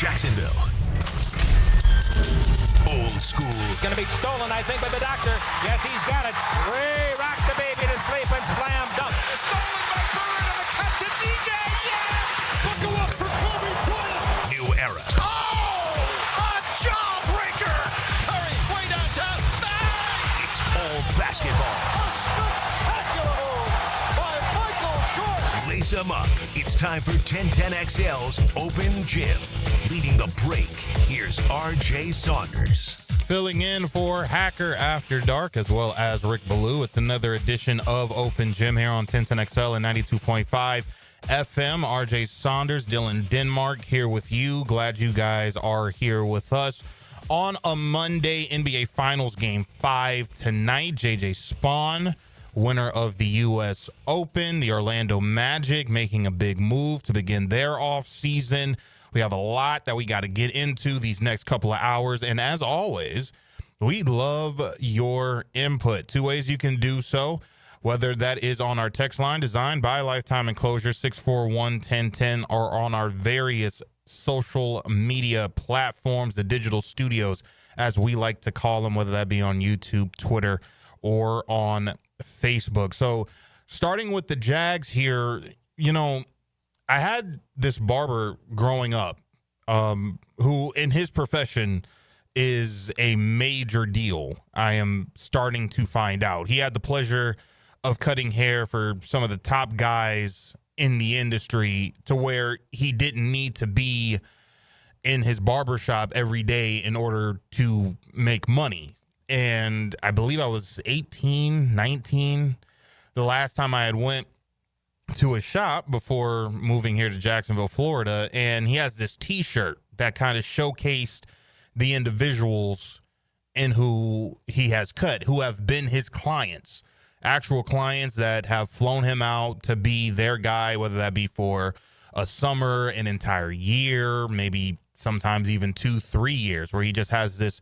Jacksonville. Old school. Going to be stolen, I think, by the doctor. Yes, he's got it. Ray rocked the baby to sleep and slam dunk. Stolen by Bird and the cut to DJ. Yeah! Buckle up for Kobe Bryant. New era. Oh! A jawbreaker! Curry way downtown. Bang! It's all basketball. A spectacular move by Michael Jordan. Lace them up. It's time for 1010XL's Open Gym. Leading the break, here's RJ Saunders. Filling in for Hacker After Dark, as well as Rick Ballou. It's another edition of Open Gym here on 1010XL and 92.5 FM. RJ Saunders, Dylan Denmark here with you. Glad you guys are here with us on a Monday. NBA Finals Game 5 tonight. JJ Spawn, winner of the U.S. Open. The Orlando Magic making a big move to begin their offseason. We have a lot that we got to get into these next couple of hours. And as always, we love your input. Two ways you can do so, whether that is on our text line designed by Lifetime Enclosure 641-1010 or on our various social media platforms, the digital studios, as we like to call them, whether that be on YouTube, Twitter, or on Facebook. So starting with the Jags here, you know, I had this barber growing up who in his profession is a major deal. I am starting to find out. He had the pleasure of cutting hair for some of the top guys in the industry to where he didn't need to be in his barbershop every day in order to make money. And I believe I was 18, 19 the last time I had went to a shop before moving here to Jacksonville, Florida, and he has this T-shirt that kind of showcased the individuals in who he has cut, who have been his clients, actual clients that have flown him out to be their guy, whether that be for a summer, an entire year, maybe sometimes even 2-3 years, where he just has this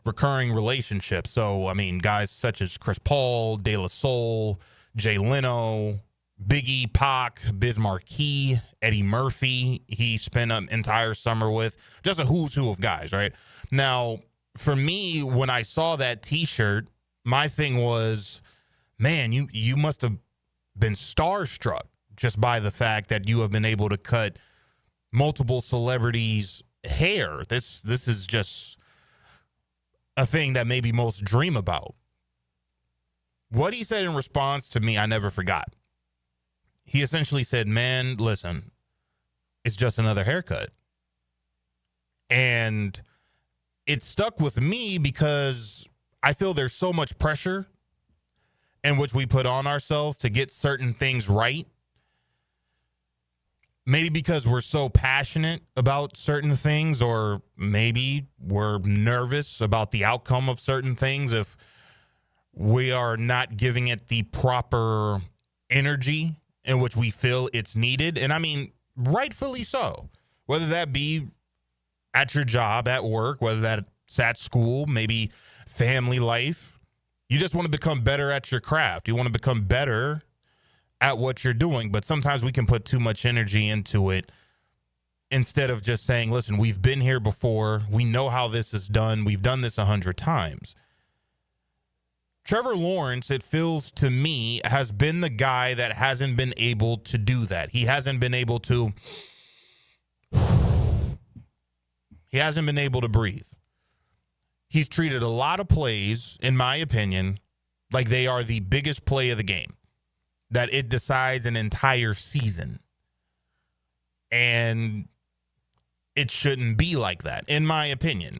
recurring relationship. So, I mean, guys such as Chris Paul, De La Soul, Jay Leno, Biggie, Pac, Biz Markie, Eddie Murphy, he spent an entire summer with. Just a who's who of guys, right? Now, for me, when I saw that T-shirt, my thing was, man, you must have been starstruck just by the fact that you have been able to cut multiple celebrities' hair. This is just a thing that maybe most dream about. What he said in response to me, I never forgot. He essentially said, man, listen, it's just another haircut. And it stuck with me because I feel there's so much pressure in which we put on ourselves to get certain things right. Maybe because we're so passionate about certain things, or maybe we're nervous about the outcome of certain things if we are not giving it the proper energy in which we feel it's needed. And I mean, rightfully so. Whether that be at your job, at work, whether that's at school, maybe family life. You just want to become better at your craft. You want to become better at what you're doing. But sometimes we can put too much energy into it instead of just saying, listen, we've been here before. We know how this is done. We've done this 100 times. Trevor Lawrence, it feels to me, has been the guy that hasn't been able to do that. He hasn't been able to breathe. He's treated a lot of plays, in my opinion, like they are the biggest play of the game, that it decides an entire season. And it shouldn't be like that, in my opinion.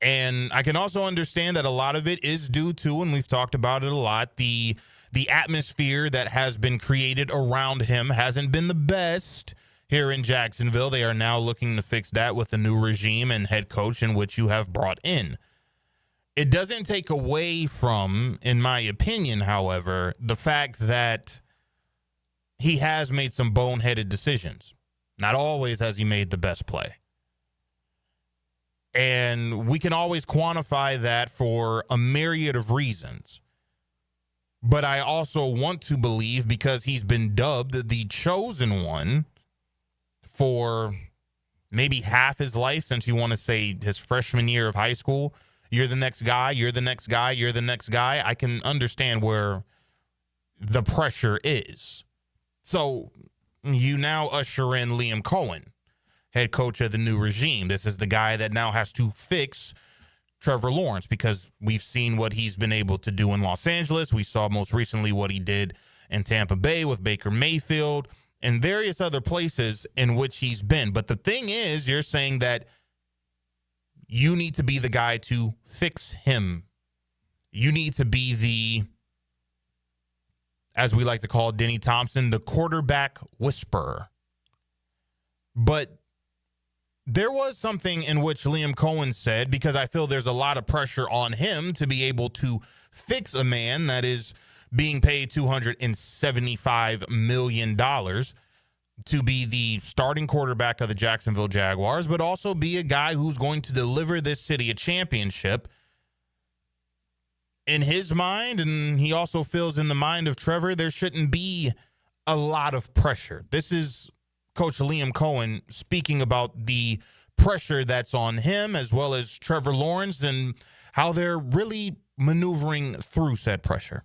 And I can also understand that a lot of it is due to, and we've talked about it a lot, the atmosphere that has been created around him hasn't been the best here in Jacksonville. They are now looking to fix that with the new regime and head coach in which you have brought in. It doesn't take away from, in my opinion, however, the fact that he has made some boneheaded decisions. Not always has he made the best play. And we can always quantify that for a myriad of reasons. But I also want to believe, because he's been dubbed the chosen one for maybe half his life, since you want to say his freshman year of high school. You're the next guy, you're the next guy, you're the next guy. I can understand where the pressure is. So you now usher in Liam Cohen, head coach of the new regime. This is the guy that now has to fix Trevor Lawrence, because we've seen what he's been able to do in Los Angeles. We saw most recently what he did in Tampa Bay with Baker Mayfield and various other places in which he's been. But the thing is, you're saying that you need to be the guy to fix him. You need to be the, as we like to call Denny Thompson, the quarterback whisperer. But there was something in which Liam Cohen said, because I feel there's a lot of pressure on him to be able to fix a man that is being paid $275 million to be the starting quarterback of the Jacksonville Jaguars, but also be a guy who's going to deliver this city a championship. In his mind, and he also feels in the mind of Trevor, there shouldn't be a lot of pressure. This is Coach Liam Cohen speaking about the pressure that's on him, as well as Trevor Lawrence, and how they're really maneuvering through said pressure.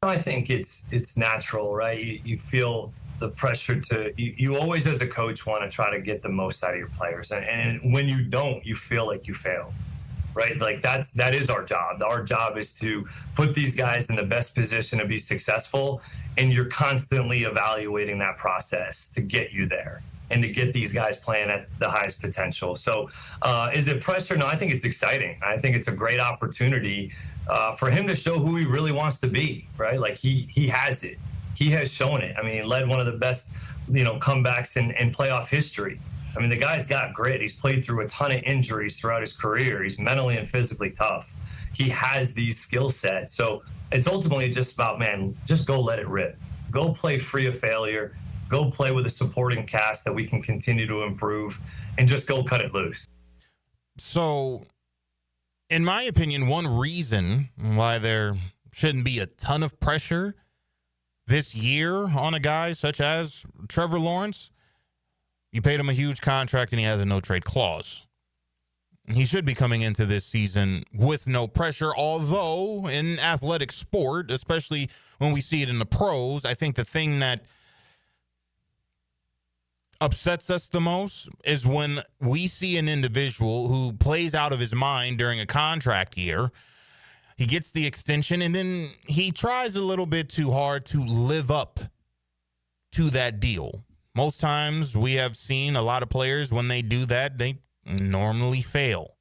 I think it's natural, right? You feel the pressure you always, as a coach, want to try to get the most out of your players. And when you don't, you feel like you fail, right? Like that is our job. Our job is to put these guys in the best position to be successful. And you're constantly evaluating that process to get you there and to get these guys playing at the highest potential. So is it pressure? No, I think it's exciting. I think it's a great opportunity for him to show who he really wants to be, right? Like he has it. He has shown it. I mean, he led one of the best, comebacks in playoff history. I mean, the guy's got grit. He's played through a ton of injuries throughout his career. He's mentally and physically tough. He has these skill sets. So it's ultimately just about, man, just go let it rip. Go play free of failure. Go play with a supporting cast that we can continue to improve, and just go cut it loose. So, in my opinion, one reason why there shouldn't be a ton of pressure this year on a guy such as Trevor Lawrence, you paid him a huge contract and he has a no-trade clause. He should be coming into this season with no pressure, although in athletic sport, especially when we see it in the pros, I think the thing that upsets us the most is when we see an individual who plays out of his mind during a contract year. He gets the extension, and then he tries a little bit too hard to live up to that deal. Most times we have seen a lot of players, when they do that, they normally fail.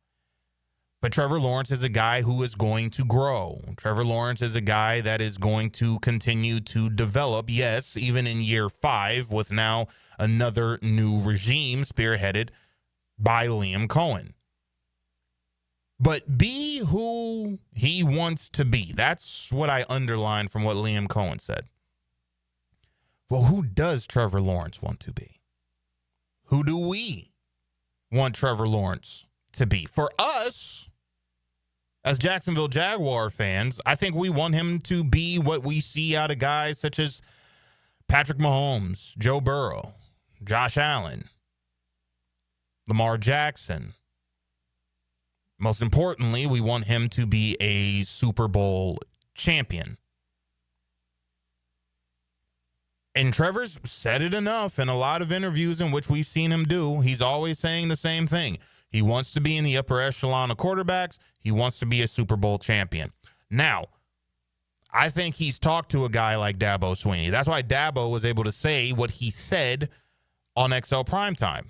But Trevor Lawrence is a guy who is going to grow. Trevor Lawrence is a guy that is going to continue to develop, yes, even in year 5, with now another new regime spearheaded by Liam Cohen. But be who he wants to be. That's what I underlined from what Liam Cohen said. Well, who does Trevor Lawrence want to be? Who do we want Trevor Lawrence to be? For us, as Jacksonville Jaguar fans, I think we want him to be what we see out of guys such as Patrick Mahomes, Joe Burrow, Josh Allen, Lamar Jackson. Most importantly, we want him to be a Super Bowl champion. And Trevor's said it enough in a lot of interviews in which we've seen him do. He's always saying the same thing. He wants to be in the upper echelon of quarterbacks. He wants to be a Super Bowl champion. Now, I think he's talked to a guy like Dabo Swinney. That's why Dabo was able to say what he said on XL Primetime.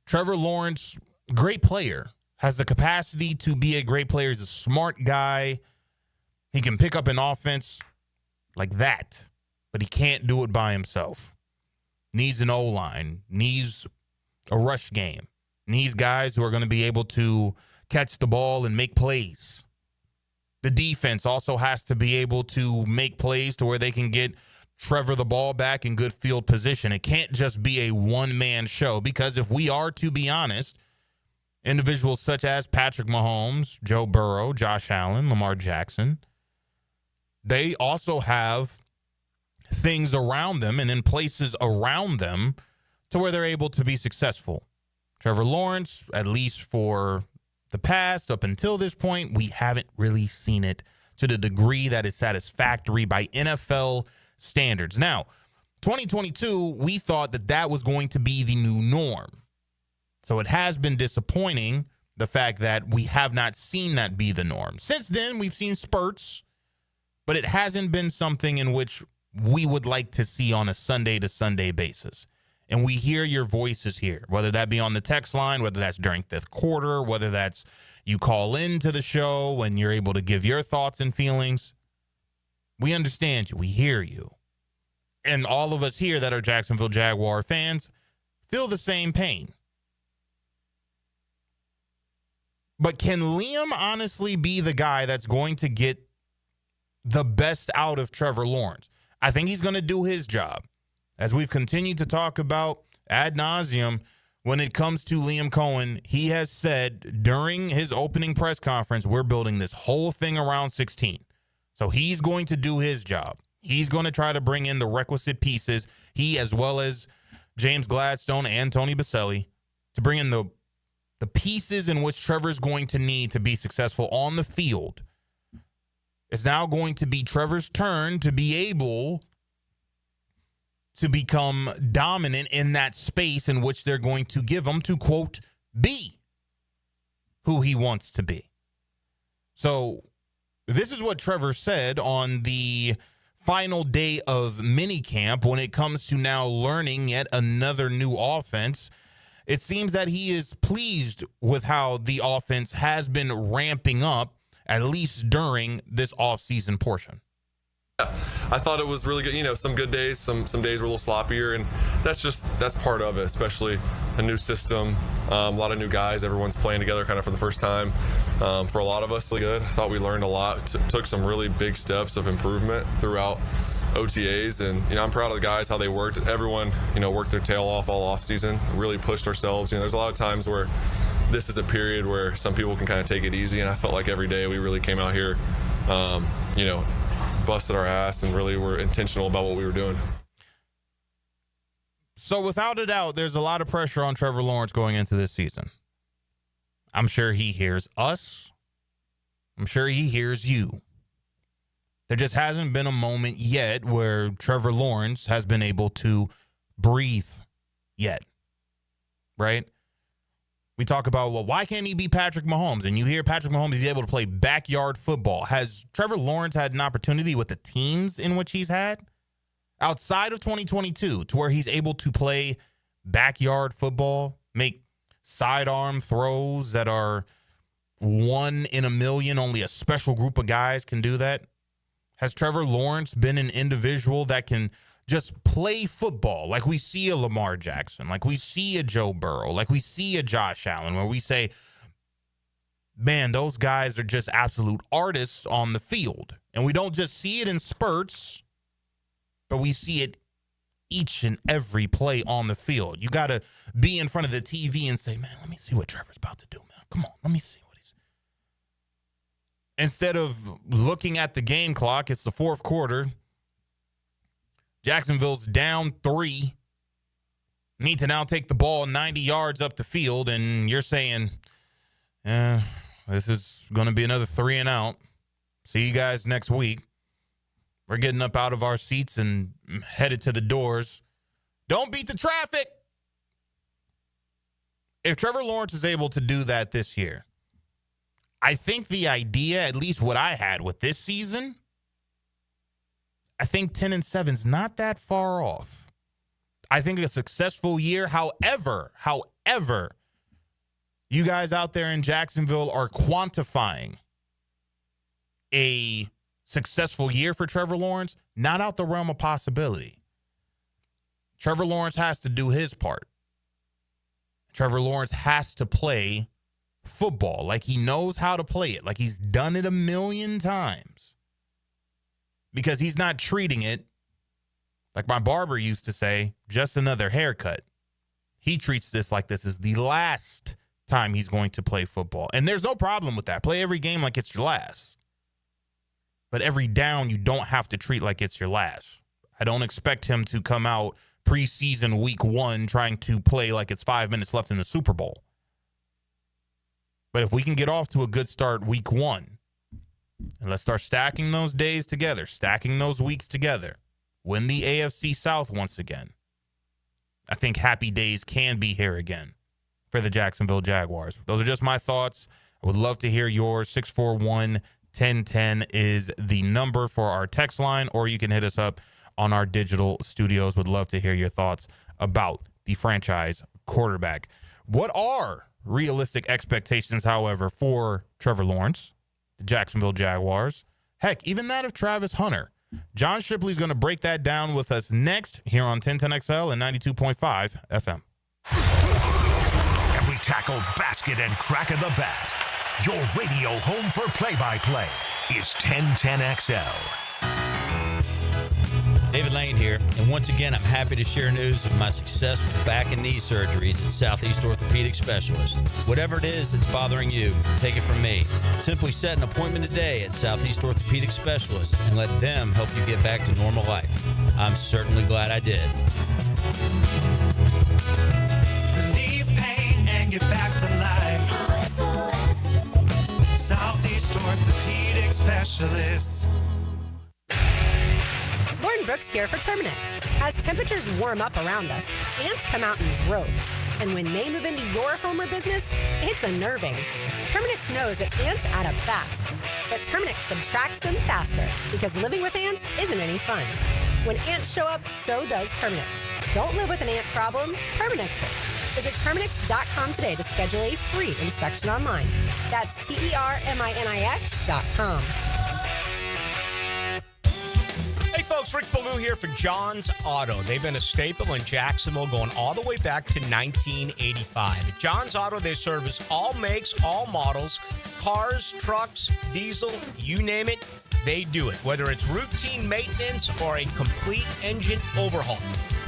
Trevor Lawrence, great player, has the capacity to be a great player. He's a smart guy. He can pick up an offense like that, but he can't do it by himself. Needs an O-line, needs a rush game, needs guys who are going to be able to catch the ball and make plays. The defense also has to be able to make plays to where they can get Trevor the ball back in good field position. It can't just be a one-man show, because if we are to be honest, individuals such as Patrick Mahomes, Joe Burrow, Josh Allen, Lamar Jackson, they also have things around them and in places around them to where they're able to be successful. Trevor Lawrence, at least for the past, up until this point, we haven't really seen it to the degree that is satisfactory by NFL standards. Now, 2022, we thought that that was going to be the new norm. So it has been disappointing, the fact that we have not seen that be the norm. Since then, we've seen spurts, but it hasn't been something in which we would like to see on a Sunday-to-Sunday basis. And we hear your voices here, whether that be on the text line, whether that's during fifth quarter, whether that's you call into the show and you're able to give your thoughts and feelings. We understand you. We hear you. And all of us here that are Jacksonville Jaguar fans feel the same pain. But can Liam honestly be the guy that's going to get the best out of Trevor Lawrence? I think he's going to do his job. As we've continued to talk about ad nauseum, when it comes to Liam Cohen, he has said during his opening press conference, we're building this whole thing around 16. So he's going to do his job. He's going to try to bring in the requisite pieces, he as well as James Gladstone and Tony Baselli, to bring in the pieces in which Trevor's going to need to be successful on the field. It's now going to be Trevor's turn to be able to become dominant in that space in which they're going to give him to, quote, be who he wants to be. So this is what Trevor said on the final day of minicamp when it comes to now learning yet another new offense. It seems that he is pleased with how the offense has been ramping up, at least during this offseason portion. Yeah, I thought it was really good. You know, some good days, some days were a little sloppier, and that's part of it, especially a new system, a lot of new guys. Everyone's playing together kind of for the first time. For a lot of us, really good. I thought we learned a lot, took some really big steps of improvement throughout OTAs, and I'm proud of the guys, how they worked. Everyone, worked their tail off all off season, really pushed ourselves. There's a lot of times where this is a period where some people can kind of take it easy, and I felt like every day we really came out here, busted our ass and really were intentional about what we were doing. So without a doubt, there's a lot of pressure on Trevor Lawrence going into this season. I'm sure he hears us. I'm sure he hears you. There just hasn't been a moment yet where Trevor Lawrence has been able to breathe yet, right? We talk about, well, why can't he be Patrick Mahomes? And you hear Patrick Mahomes, he's able to play backyard football. Has Trevor Lawrence had an opportunity with the teams in which he's had outside of 2022 to where he's able to play backyard football, make sidearm throws that are 1 in a million? Only a special group of guys can do that. Has Trevor Lawrence been an individual that can just play football like we see a Lamar Jackson, like we see a Joe Burrow, like we see a Josh Allen, where we say, man, those guys are just absolute artists on the field. And we don't just see it in spurts, but we see it each and every play on the field. You got to be in front of the TV and say, man, let me see what Trevor's about to do, man. Come on, let me see what he's. Instead of looking at the game clock, it's the fourth quarter. Jacksonville's down 3. Need to now take the ball 90 yards up the field, and you're saying, this is going to be another 3 and out. See you guys next week. We're getting up out of our seats and headed to the doors. Don't beat the traffic. If Trevor Lawrence is able to do that this year, I think the idea, at least what I had with this season, I think 10-7 is not that far off. I think a successful year. However, you guys out there in Jacksonville are quantifying a successful year for Trevor Lawrence, not out the realm of possibility. Trevor Lawrence has to do his part. Trevor Lawrence has to play football like he knows how to play it, like he's done it 1,000,000 times. Because he's not treating it, like my barber used to say, just another haircut. He treats this like this is the last time he's going to play football. And there's no problem with that. Play every game like it's your last. But every down, you don't have to treat like it's your last. I don't expect him to come out preseason week 1 trying to play like it's 5 minutes left in the Super Bowl. But if we can get off to a good start week 1, and let's start stacking those days together, stacking those weeks together, win the AFC South once again, I think happy days can be here again for the Jacksonville Jaguars. Those are just my thoughts. I would love to hear yours. 641-1010 is the number for our text line, or you can hit us up on our digital studios. Would love to hear your thoughts about the franchise quarterback. What are realistic expectations, however, for Trevor Lawrence, the Jacksonville Jaguars? Heck, even that of Travis Hunter. John Shipley's going to break that down with us next here on 1010XL and 92.5 FM. Every tackle, basket, and crack of the bat. Your radio home for play-by-play is 1010XL. David Lane here, and once again, I'm happy to share news of my success with back and knee surgeries at Southeast Orthopedic Specialist. Whatever it is that's bothering you, take it from me. Simply set an appointment today at Southeast Orthopedic Specialist and let them help you get back to normal life. I'm certainly glad I did. Relieve pain and get back to life. Southeast Orthopedic Specialists. Lauren Brooks here for Terminix. As temperatures warm up around us, ants come out in droves. And when they move into your home or business, it's unnerving. Terminix knows that ants add up fast. But Terminix subtracts them faster because living with ants isn't any fun. When ants show up, so does Terminix. Don't live with an ant problem, Terminix it. Visit Terminix.com today to schedule a free inspection online. That's TERMINIX.com. Hey folks, Rick Ballou here for John's Auto. They've been a staple in Jacksonville going all the way back to 1985. At John's Auto, they service all makes, all models, cars, trucks, diesel, you name it, they do it. Whether it's routine maintenance or a complete engine overhaul.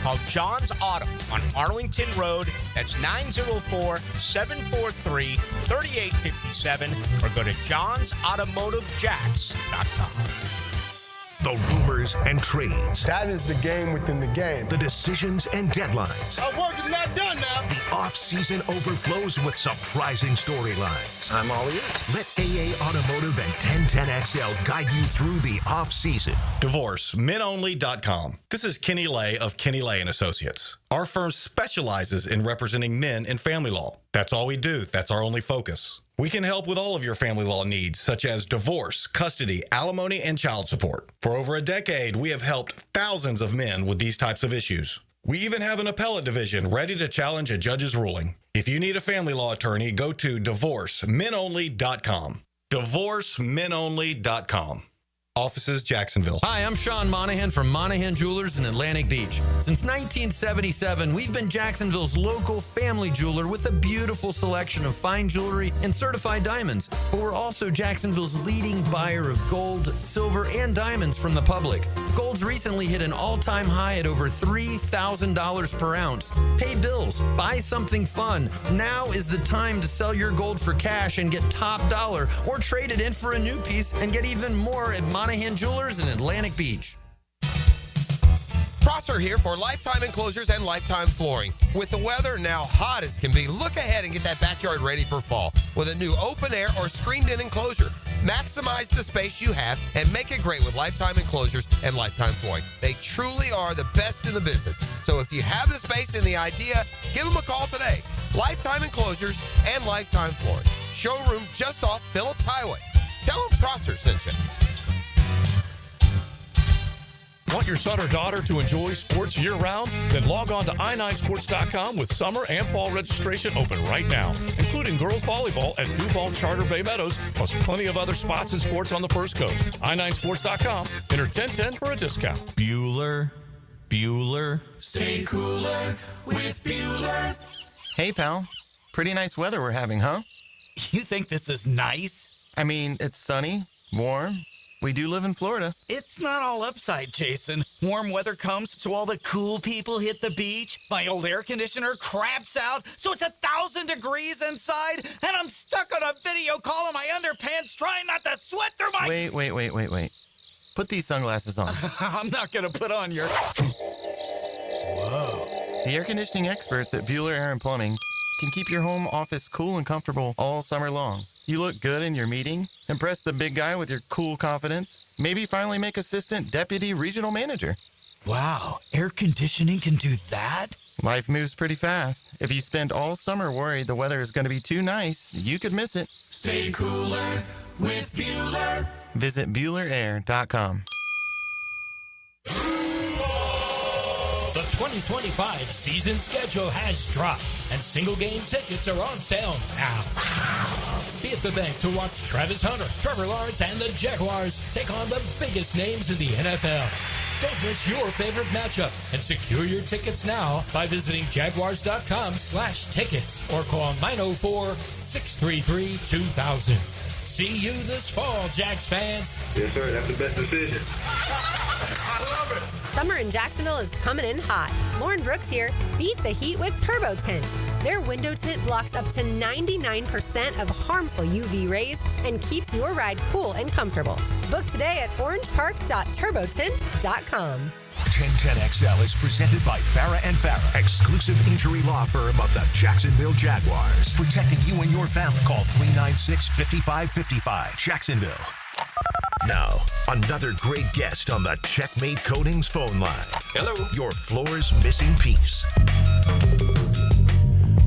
Call John's Auto on Arlington Road. That's 904-743-3857 or go to johnsautomotivejacks.com. The rumors and trades. That is the game within the game. The decisions and deadlines. Our work is not done now. The off-season overflows with surprising storylines. I'm all ears. Let AA Automotive and 1010XL guide you through the off-season. DivorceMenOnly.com. This is Kenny Lay of Kenny Lay & Associates. Our firm specializes in representing men in family law. That's all we do. That's our only focus. We can help with all of your family law needs, such as divorce, custody, alimony, and child support. For over a decade, we have helped thousands of men with these types of issues. We even have an appellate division ready to challenge a judge's ruling. If you need a family law attorney, go to DivorceMenOnly.com. DivorceMenOnly.com. Offices, Jacksonville. Hi, I'm Sean Monahan from Monahan Jewelers in Atlantic Beach. Since 1977, we've been Jacksonville's local family jeweler with a beautiful selection of fine jewelry and certified diamonds. But we're also Jacksonville's leading buyer of gold, silver, and diamonds from the public. Gold's recently hit an all-time high at over $3,000 per ounce. Pay bills, buy something fun. Now is the time to sell your gold for cash and get top dollar, or trade it in for a new piece and get even more at Monahan Jewelers in Atlantic Beach. Prosser here for Lifetime Enclosures and Lifetime Flooring. With the weather now hot as can be, look ahead and get that backyard ready for fall with a new open air or screened-in enclosure. Maximize the space you have and make it great with Lifetime Enclosures and Lifetime Flooring. They truly are the best in the business. So if you have the space and the idea, give them a call today. Lifetime Enclosures and Lifetime Flooring. Showroom just off Phillips Highway. Tell them Prosser sent you. Want your son or daughter to enjoy sports year-round? Then log on to i9sports.com with summer and fall registration open right now, including girls volleyball at Duval Charter Bay Meadows, plus plenty of other spots and sports on the First Coast. i9sports.com. Enter 1010 for a discount. Bueller. Stay cooler with Bueller. Hey, pal. Pretty nice weather we're having, huh? You think this is nice? I mean, it's sunny, warm. We do live in Florida. It's not all upside, Jason. Warm weather comes, so all the cool people hit the beach. My old air conditioner craps out, so it's 1,000 degrees inside, and I'm stuck on a video call in my underpants trying not to sweat through my... Wait. Put these sunglasses on. I'm not gonna put on your... Whoa. The air conditioning experts at Bueller Air and Plumbing can keep your home office cool and comfortable all summer long. You look good in your meeting, impress the big guy with your cool confidence, maybe finally make assistant deputy regional manager. Wow, air conditioning can do that? Life moves pretty fast. If you spend all summer worried the weather is going to be too nice, you could miss it. Stay cooler with Bueller. Visit BuellerAir.com. The 2025 season schedule has dropped, and single-game tickets are on sale now. Be at the bank to watch Travis Hunter, Trevor Lawrence, and the Jaguars take on the biggest names in the NFL. Don't miss your favorite matchup and secure your tickets now by visiting Jaguars.com/tickets or call 904-633-2000. See you this fall, Jags fans. Yes, sir. That's the best decision. I love it. Summer in Jacksonville is coming in hot. Lauren Brooks here. Beat the heat with Turbo Tint. Their window tint blocks up to 99% of harmful UV rays and keeps your ride cool and comfortable. Book today at orangepark.turbotint.com. 1010XL is presented by Farah and Farah, exclusive injury law firm of the Jacksonville Jaguars. Protecting you and your family. Call 396-5555. Jacksonville. Now, another great guest on the Checkmate Coatings phone line. Hello. Your floor's missing piece.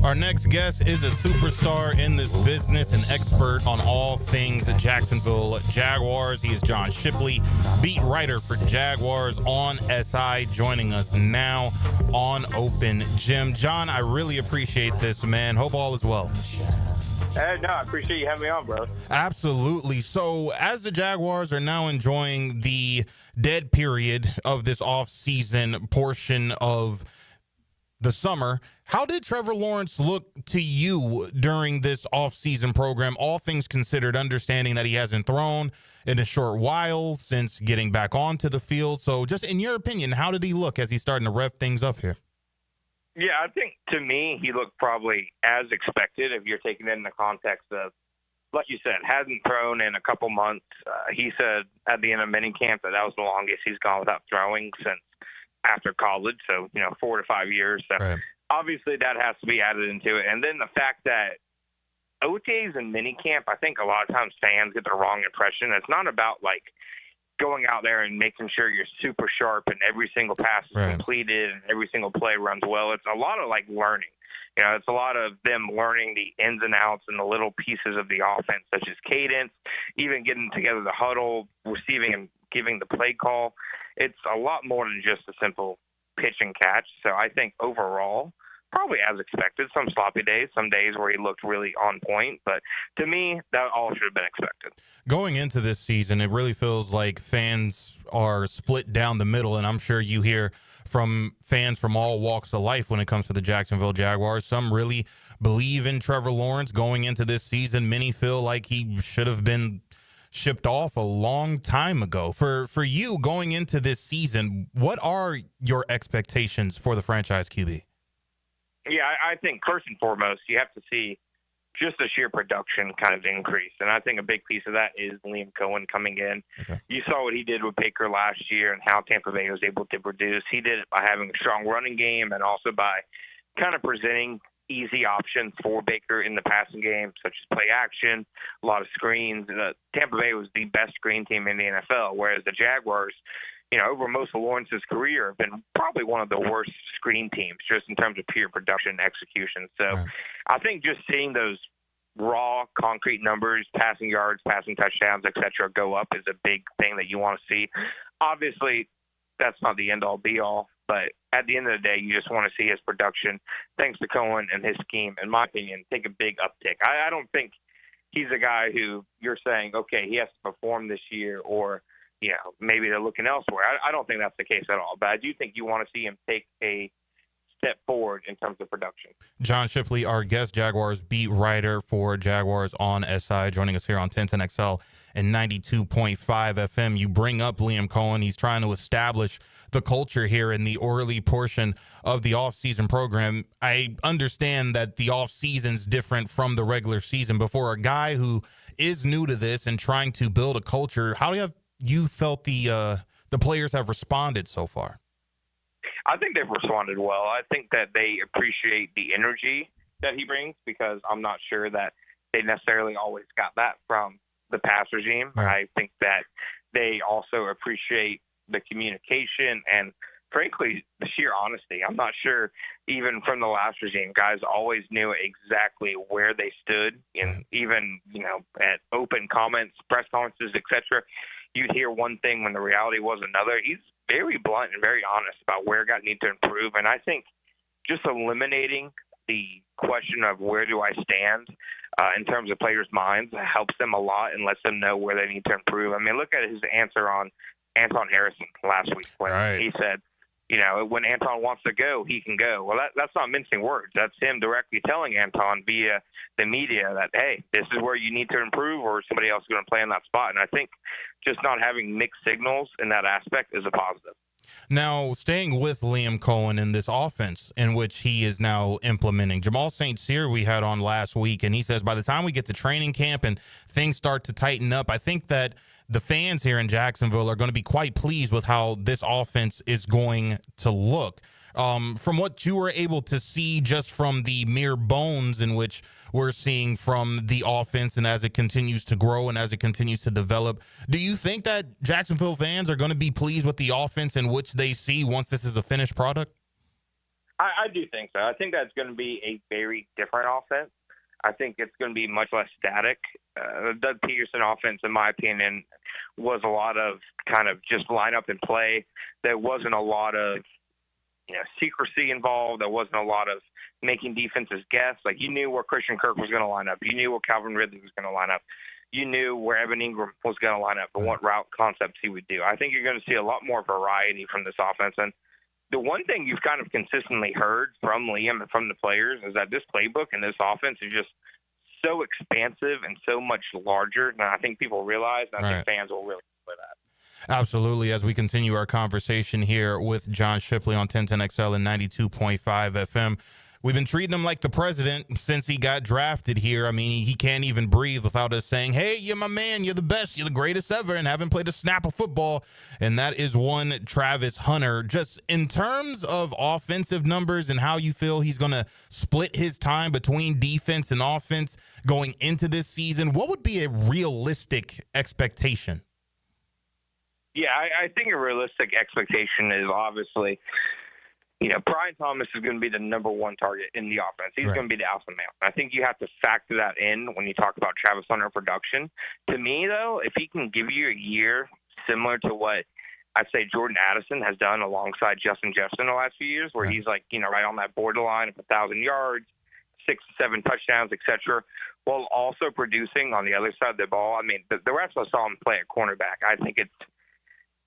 Our next guest is a superstar in this business, an expert on all things Jacksonville Jaguars. He is John Shipley, beat writer for Jaguars on SI, joining us now on Open Gym. John, I really appreciate this, man. Hope all is well. No, I appreciate you having me on, bro. Absolutely. So as the Jaguars are now enjoying the dead period of this off-season portion of the summer, how did Trevor Lawrence look to you during this off-season program, all things considered, understanding that he hasn't thrown in a short while since getting back onto the field? So just in your opinion, how did he look as he's starting to rev things up here? Yeah, I think to me he looked probably as expected if you're taking it in the context of, like you said, hasn't thrown in a couple months. He said at the end of minicamp that was the longest he's gone without throwing since after college, so 4 to 5 years. So obviously that has to be added into it. And then the fact that OTAs and minicamp, I think a lot of times fans get the wrong impression. It's not about like going out there and making sure you're super sharp and every single pass is completed and every single play runs well. It's a lot of like learning. It's a lot of them learning the ins and outs and the little pieces of the offense, such as cadence, even getting together the huddle, receiving and giving the play call. It's a lot more than just a simple pitch and catch. So I think overall, probably as expected, some sloppy days, some days where he looked really on point. But to me, that all should have been expected. Going into this season, it really feels like fans are split down the middle, and I'm sure you hear from fans from all walks of life when it comes to the Jacksonville Jaguars. Some really believe in Trevor Lawrence going into this season. Many feel like he should have been shipped off a long time ago. For you going into this season, what are your expectations for the franchise QB? Yeah, I think first and foremost, you have to see just the sheer production kind of increase. And I think a big piece of that is Liam Cohen coming in. Okay. You saw what he did with Baker last year and how Tampa Bay was able to produce. He did it by having a strong running game and also by kind of presenting easy options for Baker in the passing game, such as play action, a lot of screens. Tampa Bay was the best screen team in the NFL, whereas the Jaguars, over most of Lawrence's career, have been probably one of the worst screen teams just in terms of pure production and execution. So I think just seeing those raw, concrete numbers, passing yards, passing touchdowns, et cetera, go up is a big thing that you want to see. Obviously, that's not the end-all, be-all, but at the end of the day, you just want to see his production, thanks to Cohen and his scheme, in my opinion, take a big uptick. I don't think he's a guy who you're saying, okay, he has to perform this year or maybe they're looking elsewhere. I don't think that's the case at all. But I do think you want to see him take a step forward in terms of production. John Shipley, our guest Jaguars beat writer for Jaguars on SI, joining us here on 1010XL and 92.5 FM. You bring up Liam Cohen. He's trying to establish the culture here in the early portion of the offseason program. I understand that the offseason's different from the regular season, but for a guy who is new to this and trying to build a culture, how have you felt the players have responded so far? I think they've responded well. I think that they appreciate the energy that he brings because I'm not sure that they necessarily always got that from the past regime. Right. I think that they also appreciate the communication and, frankly, the sheer honesty. I'm not sure, even from the last regime, guys always knew exactly where they stood, and even, at open comments, press conferences, etc. You'd hear one thing when the reality was another. He's very blunt and very honest about where guys need to improve, and I think just eliminating the question of where do I stand in terms of players' minds helps them a lot and lets them know where they need to improve. I mean, look at his answer on Anton Harrison last week when he said, when Anton wants to go, he can go. Well, that's not mincing words. That's him directly telling Anton via the media that, hey, this is where you need to improve or somebody else is going to play in that spot. And I think just not having mixed signals in that aspect is a positive. Now, staying with Liam Cohen in this offense in which he is now implementing, Jamal St. Cyr we had on last week, and he says by the time we get to training camp and things start to tighten up, I think that the fans here in Jacksonville are going to be quite pleased with how this offense is going to look. From what you were able to see just from the mere bones in which we're seeing from the offense and as it continues to grow and as it continues to develop, do you think that Jacksonville fans are going to be pleased with the offense in which they see once this is a finished product? I do think so. I think that's going to be a very different offense. I think it's going to be much less static. The Doug Peterson offense, in my opinion, was a lot of kind of just line up and play. There wasn't a lot of secrecy involved. There wasn't a lot of making defenses guess. Like, you knew where Christian Kirk was going to line up. You knew where Calvin Ridley was going to line up. You knew where Evan Ingram was going to line up and what route concepts he would do. I think you're going to see a lot more variety from this offense. And the one thing you've kind of consistently heard from Liam and from the players is that this playbook and this offense is just so expansive and so much larger than I think people realize. And I think fans will really enjoy that. Absolutely. As we continue our conversation here with John Shipley on 1010XL and 92.5 FM, we've been treating him like the president since he got drafted here. I mean, he can't even breathe without us saying, hey, you're my man, you're the best, you're the greatest ever, and haven't played a snap of football. And that is one Travis Hunter. Just in terms of offensive numbers and how you feel he's going to split his time between defense and offense going into this season, what would be a realistic expectation? Yeah, I think a realistic expectation is obviously, Brian Thomas is going to be the number one target in the offense. He's going to be the alpha male. I think you have to factor that in when you talk about Travis Hunter production. To me, though, if he can give you a year similar to what I'd say Jordan Addison has done alongside Justin Jefferson the last few years, where he's right on that borderline of 1,000 yards, 6 to 7 touchdowns, etc., while also producing on the other side of the ball. I mean, the reps I saw him play at cornerback, I think it's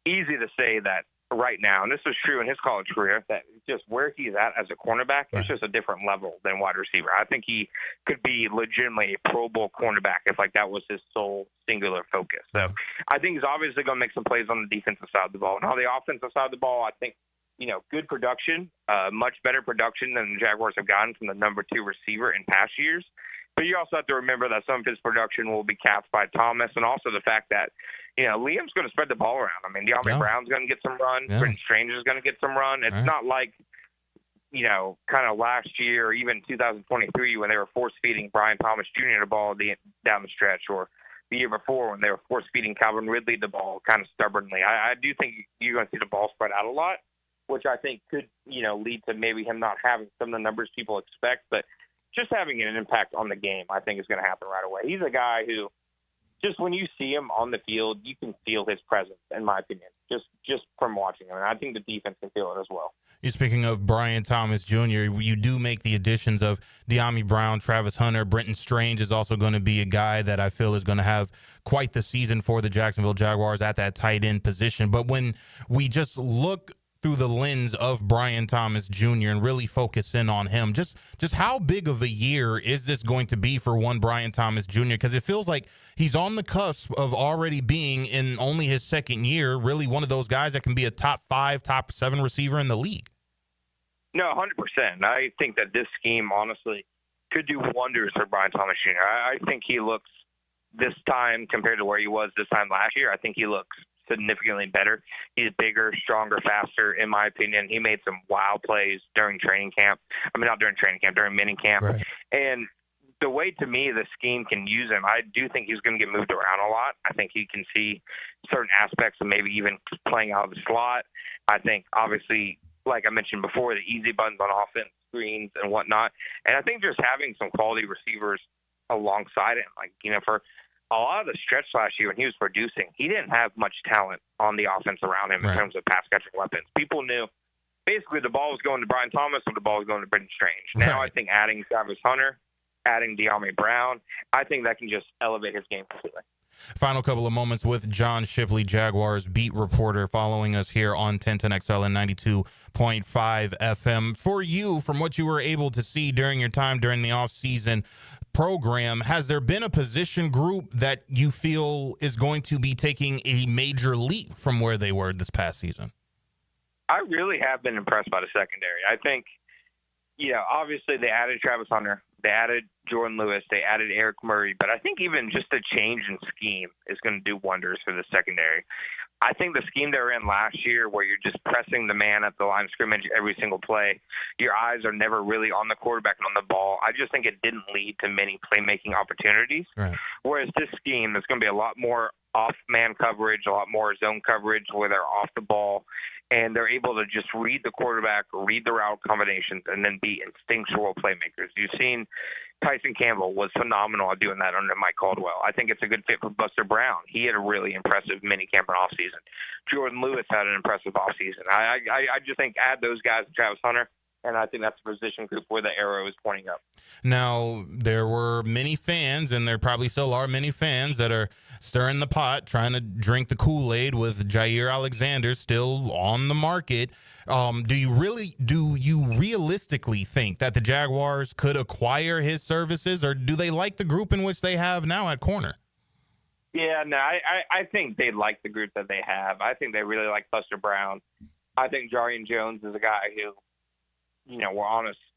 easy to say that right now, and this was true in his college career, that just where he's at as a cornerback is just a different level than wide receiver. I think he could be legitimately a Pro Bowl cornerback if that was his sole singular focus. So I think he's obviously going to make some plays on the defensive side of the ball. And on the offensive side of the ball, I think, good production, much better production than the Jaguars have gotten from the number 2 receiver in past years. But you also have to remember that some of his production will be capped by Thomas, and also the fact that, Liam's going to spread the ball around. I mean, De'Ami Brown's going to get some run. Britton Strange is going to get some run. It's not like, kind of last year or even 2023 when they were force-feeding Brian Thomas Jr. the ball down the stretch, or the year before when they were force-feeding Calvin Ridley the ball kind of stubbornly. I do think you're going to see the ball spread out a lot, which I think could, lead to maybe him not having some of the numbers people expect, but just having an impact on the game, I think, is going to happen right away. He's a guy who, just when you see him on the field, you can feel his presence, in my opinion, just from watching him. And I think the defense can feel it as well. You're speaking of Brian Thomas Jr., you do make the additions of De'Ami Brown, Travis Hunter. Britton Strange is also going to be a guy that I feel is going to have quite the season for the Jacksonville Jaguars at that tight end position. But when we just look through the lens of Brian Thomas Jr. and really focus in on him, just how big of a year is this going to be for one Brian Thomas Jr.? Because it feels like he's on the cusp of already being, in only his second year, really one of those guys that can be a top 5, top 7 receiver in the league. No, 100%. I think that this scheme, honestly, could do wonders for Brian Thomas Jr. I think he looks, this time compared to where he was this time last year, I think he looks significantly better. He's bigger, stronger, faster, in my opinion. He made some wild plays during training camp. I mean, not during training camp, during mini camp. Right. And the way, to me, the scheme can use him, I do think he's going to get moved around a lot. I think he can see certain aspects of maybe even playing out of the slot. I think, obviously, like I mentioned before, the easy buttons on offense, screens and whatnot. And I think just having some quality receivers alongside him, like, you know, for a lot of the stretch last year when he was producing, he didn't have much talent on the offense around him in terms of pass catching weapons. People knew basically the ball was going to Brian Thomas or the ball was going to Brendan Strange. Now I think adding Travis Hunter, adding De'Ami Brown, I think that can just elevate his game completely. Final couple of moments with John Shipley, Jaguars beat reporter, following us here on 1010XL and 92.5 FM. For you, from what you were able to see during your time during the offseason program, has there been a position group that you feel is going to be taking a major leap from where they were this past season? I really have been impressed by the secondary. I think, you know, obviously they added Travis Hunter, they added Jordan Lewis, they added Eric Murray, but I think even just a change in scheme is going to do wonders for the secondary. I think the scheme they were in last year, where you're just pressing the man at the line of scrimmage every single play, your eyes are never really on the quarterback and on the ball. I just think it didn't lead to many playmaking opportunities. Right. Whereas this scheme, there's going to be a lot more off-man coverage, a lot more zone coverage where they're off the ball, and they're able to just read the quarterback, read the route combinations, and then be instinctual playmakers. You've seen Tyson Campbell was phenomenal at doing that under Mike Caldwell. I think it's a good fit for Buster Brown. He had a really impressive mini camp and offseason. Jordan Lewis had an impressive offseason. I just think add those guys to Travis Hunter, and I think that's a position group where the arrow is pointing up. Now, there were many fans, and there probably still are many fans that are stirring the pot, trying to drink the Kool-Aid with Jair Alexander still on the market. Do you realistically think that the Jaguars could acquire his services, or do they like the group in which they have now at corner? Yeah, no, I think they like the group that they have. I think they really like Buster Brown. I think Jarian Jones is a guy who, you know,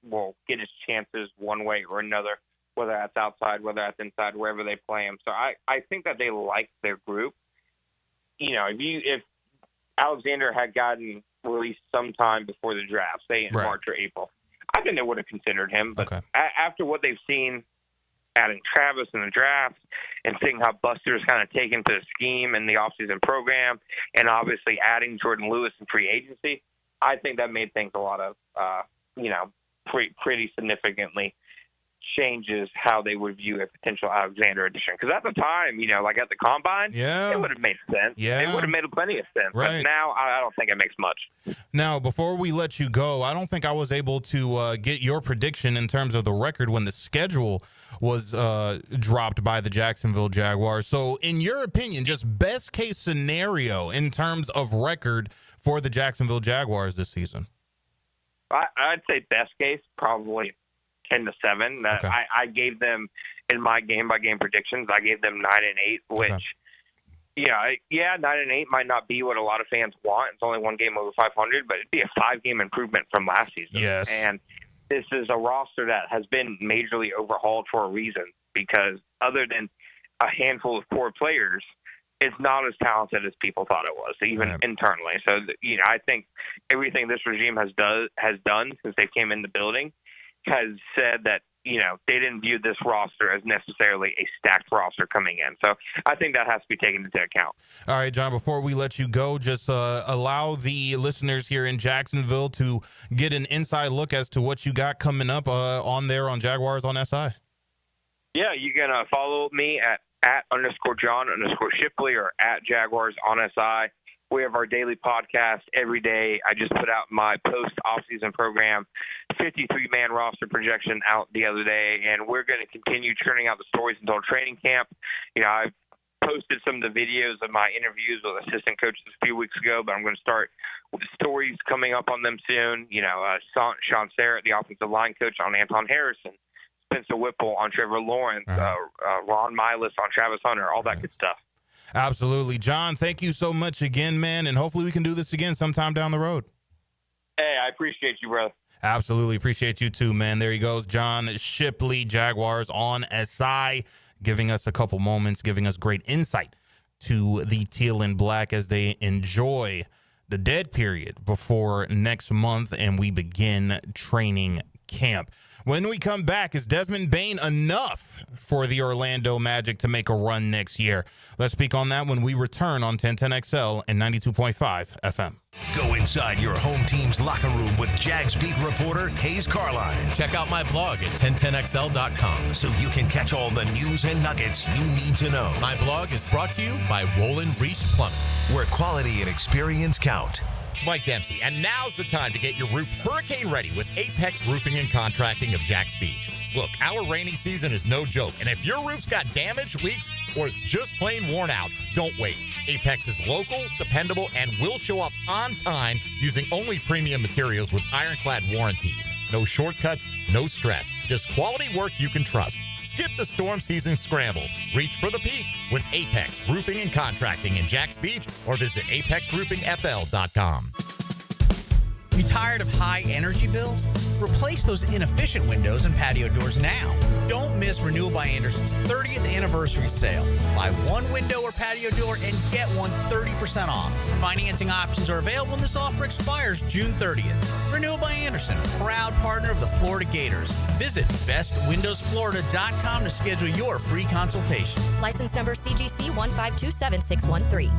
will get his chances one way or another, whether that's outside, whether that's inside, wherever they play him. So I think that they like their group. You know, if Alexander had gotten released sometime before the draft, say in March or April, I think they would have considered him. But after what they've seen, adding Travis in the draft and seeing how Buster's kind of taken to the scheme and the offseason program, and obviously adding Jordan Lewis in free agency, I think that made things a lot of, pretty significantly changes how they would view a potential Alexander addition. Because at the time, you know, like at the combine, it would have made sense. It would have made plenty of sense. Right. But now I don't think it makes much. Now, before we let you go, I don't think I was able to get your prediction in terms of the record when the schedule was dropped by the Jacksonville Jaguars. So in your opinion, just best case scenario in terms of record for the Jacksonville Jaguars this season? I'd say best case, probably 10-7. Okay. I gave them, in my game-by-game predictions, I gave them 9-8, which, 9-8 might not be what a lot of fans want. It's only one game over 500, but it'd be a 5-game improvement from last season. Yes. And this is a roster that has been majorly overhauled for a reason, because other than a handful of core players, it's not as talented as people thought it was, even internally. So, you know, I think everything this regime has done since they came in the building has said that, you know, they didn't view this roster as necessarily a stacked roster coming in. So I think that has to be taken into account. All right, John, before we let you go, just allow the listeners here in Jacksonville to get an inside look as to what you got coming up on Jaguars on SI. Yeah, you can follow me at @_John_Shipley or at Jaguars on SI. We have our daily podcast every day. I just put out my post-offseason program 53-man roster projection out the other day, and we're going to continue churning out the stories until training camp. You know, I've posted some of the videos of my interviews with assistant coaches a few weeks ago, but I'm going to start with the stories coming up on them soon. You know, Sean Sarrett, the offensive line coach, on Anton Harrison, Spencer Whipple on Trevor Lawrence, Ron Milas on Travis Hunter, all that good stuff. Absolutely. John, thank you so much again, man, and hopefully we can do this again sometime down the road. Hey, I appreciate you, brother. Absolutely. Appreciate you too, man. There he goes, John Shipley, Jaguars on SI, giving us a couple moments, giving us great insight to the teal and black as they enjoy the dead period before next month and we begin training camp. When we come back, is Desmond Bane enough for the Orlando Magic to make a run next year? Let's speak on that when we return on 1010XL and 92.5 FM. Go inside your home team's locker room with Jags beat reporter Hayes Carline. Check out my blog at 1010XL.com so you can catch all the news and nuggets you need to know. My blog is brought to you by Roland Reese Plumbing, where quality and experience count. Mike Dempsey, and now's the time to get your roof hurricane ready with Apex Roofing and Contracting of Jacks Beach. Look, our rainy season is no joke, and if your roof's got damage, leaks, or it's just plain worn out, don't wait. Apex is local, dependable, and will show up on time using only premium materials with ironclad warranties. No shortcuts, no stress, just quality work you can trust. Skip the storm season scramble. Reach for the peak with Apex Roofing and Contracting in Jacks Beach or visit apexroofingfl.com. You tired of high energy bills? Replace those inefficient windows and patio doors now. Don't miss Renewal by Anderson's 30th anniversary sale. Buy one window or patio door and get one 30% off. Financing options are available and this offer expires June 30th. Renewal by Anderson, proud partner of the Florida Gators. Visit bestwindowsflorida.com to schedule your free consultation. License number CGC 1527613.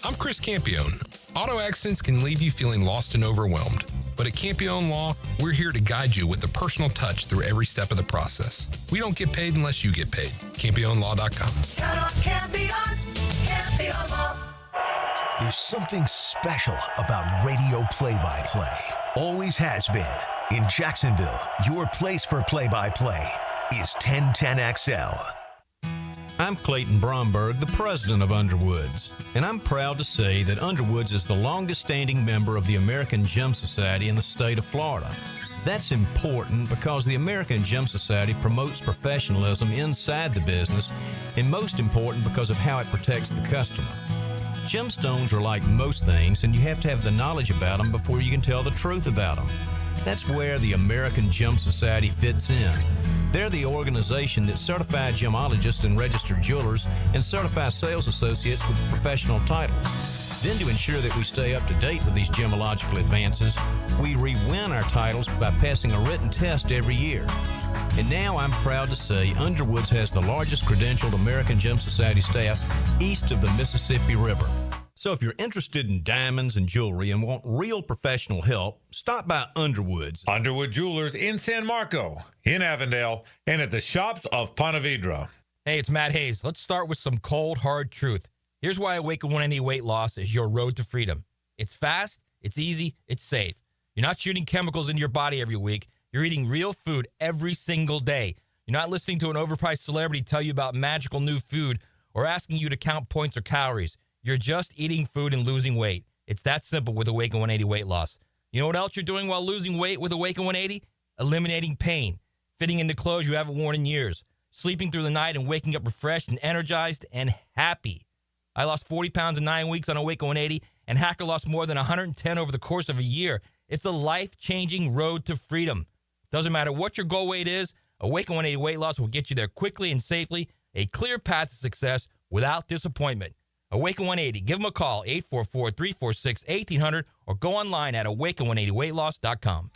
I'm Chris Campione. Auto accidents can leave you feeling lost and overwhelmed. But at Campione Law, we're here to guide you with a personal touch through every step of the process. We don't get paid unless you get paid. CampioneLaw.com. Count on Campione Law. There's something special about radio play-by-play. Always has been. In Jacksonville, your place for play-by-play is 1010XL. I'm Clayton Bromberg, the president of Underwoods, and I'm proud to say that Underwoods is the longest-standing member of the American Gym Society in the state of Florida. That's important because the American Gym Society promotes professionalism inside the business, and most important because of how it protects the customer. Gemstones are like most things, and you have to have the knowledge about them before you can tell the truth about them. That's where the American Gym Society fits in. They're the organization that certifies gemologists and registered jewelers and certifies sales associates with professional titles. Then to ensure that we stay up to date with these gemological advances, we re-win our titles by passing a written test every year. And now I'm proud to say Underwoods has the largest credentialed American Gem Society staff east of the Mississippi River. So if you're interested in diamonds and jewelry and want real professional help, stop by Underwoods. Underwood Jewelers in San Marco, in Avondale, and at the shops of Ponte Vedra. Hey, it's Matt Hayes. Let's start with some cold, hard truth. Here's why Awaken 180 Weight Loss is your road to freedom. It's fast, it's easy, it's safe. You're not shooting chemicals into your body every week. You're eating real food every single day. You're not listening to an overpriced celebrity tell you about magical new food or asking you to count points or calories. You're just eating food and losing weight. It's that simple with Awaken 180 Weight Loss. You know what else you're doing while losing weight with Awaken 180? Eliminating pain, fitting into clothes you haven't worn in years, sleeping through the night and waking up refreshed and energized and happy. I lost 40 pounds in 9 weeks on Awaken 180, and Hacker lost more than 110 over the course of a year. It's a life-changing road to freedom. Doesn't matter what your goal weight is, Awaken 180 Weight Loss will get you there quickly and safely, a clear path to success without disappointment. Awaken 180. Give them a call, 844-346-1800, or go online at awaken180weightloss.com.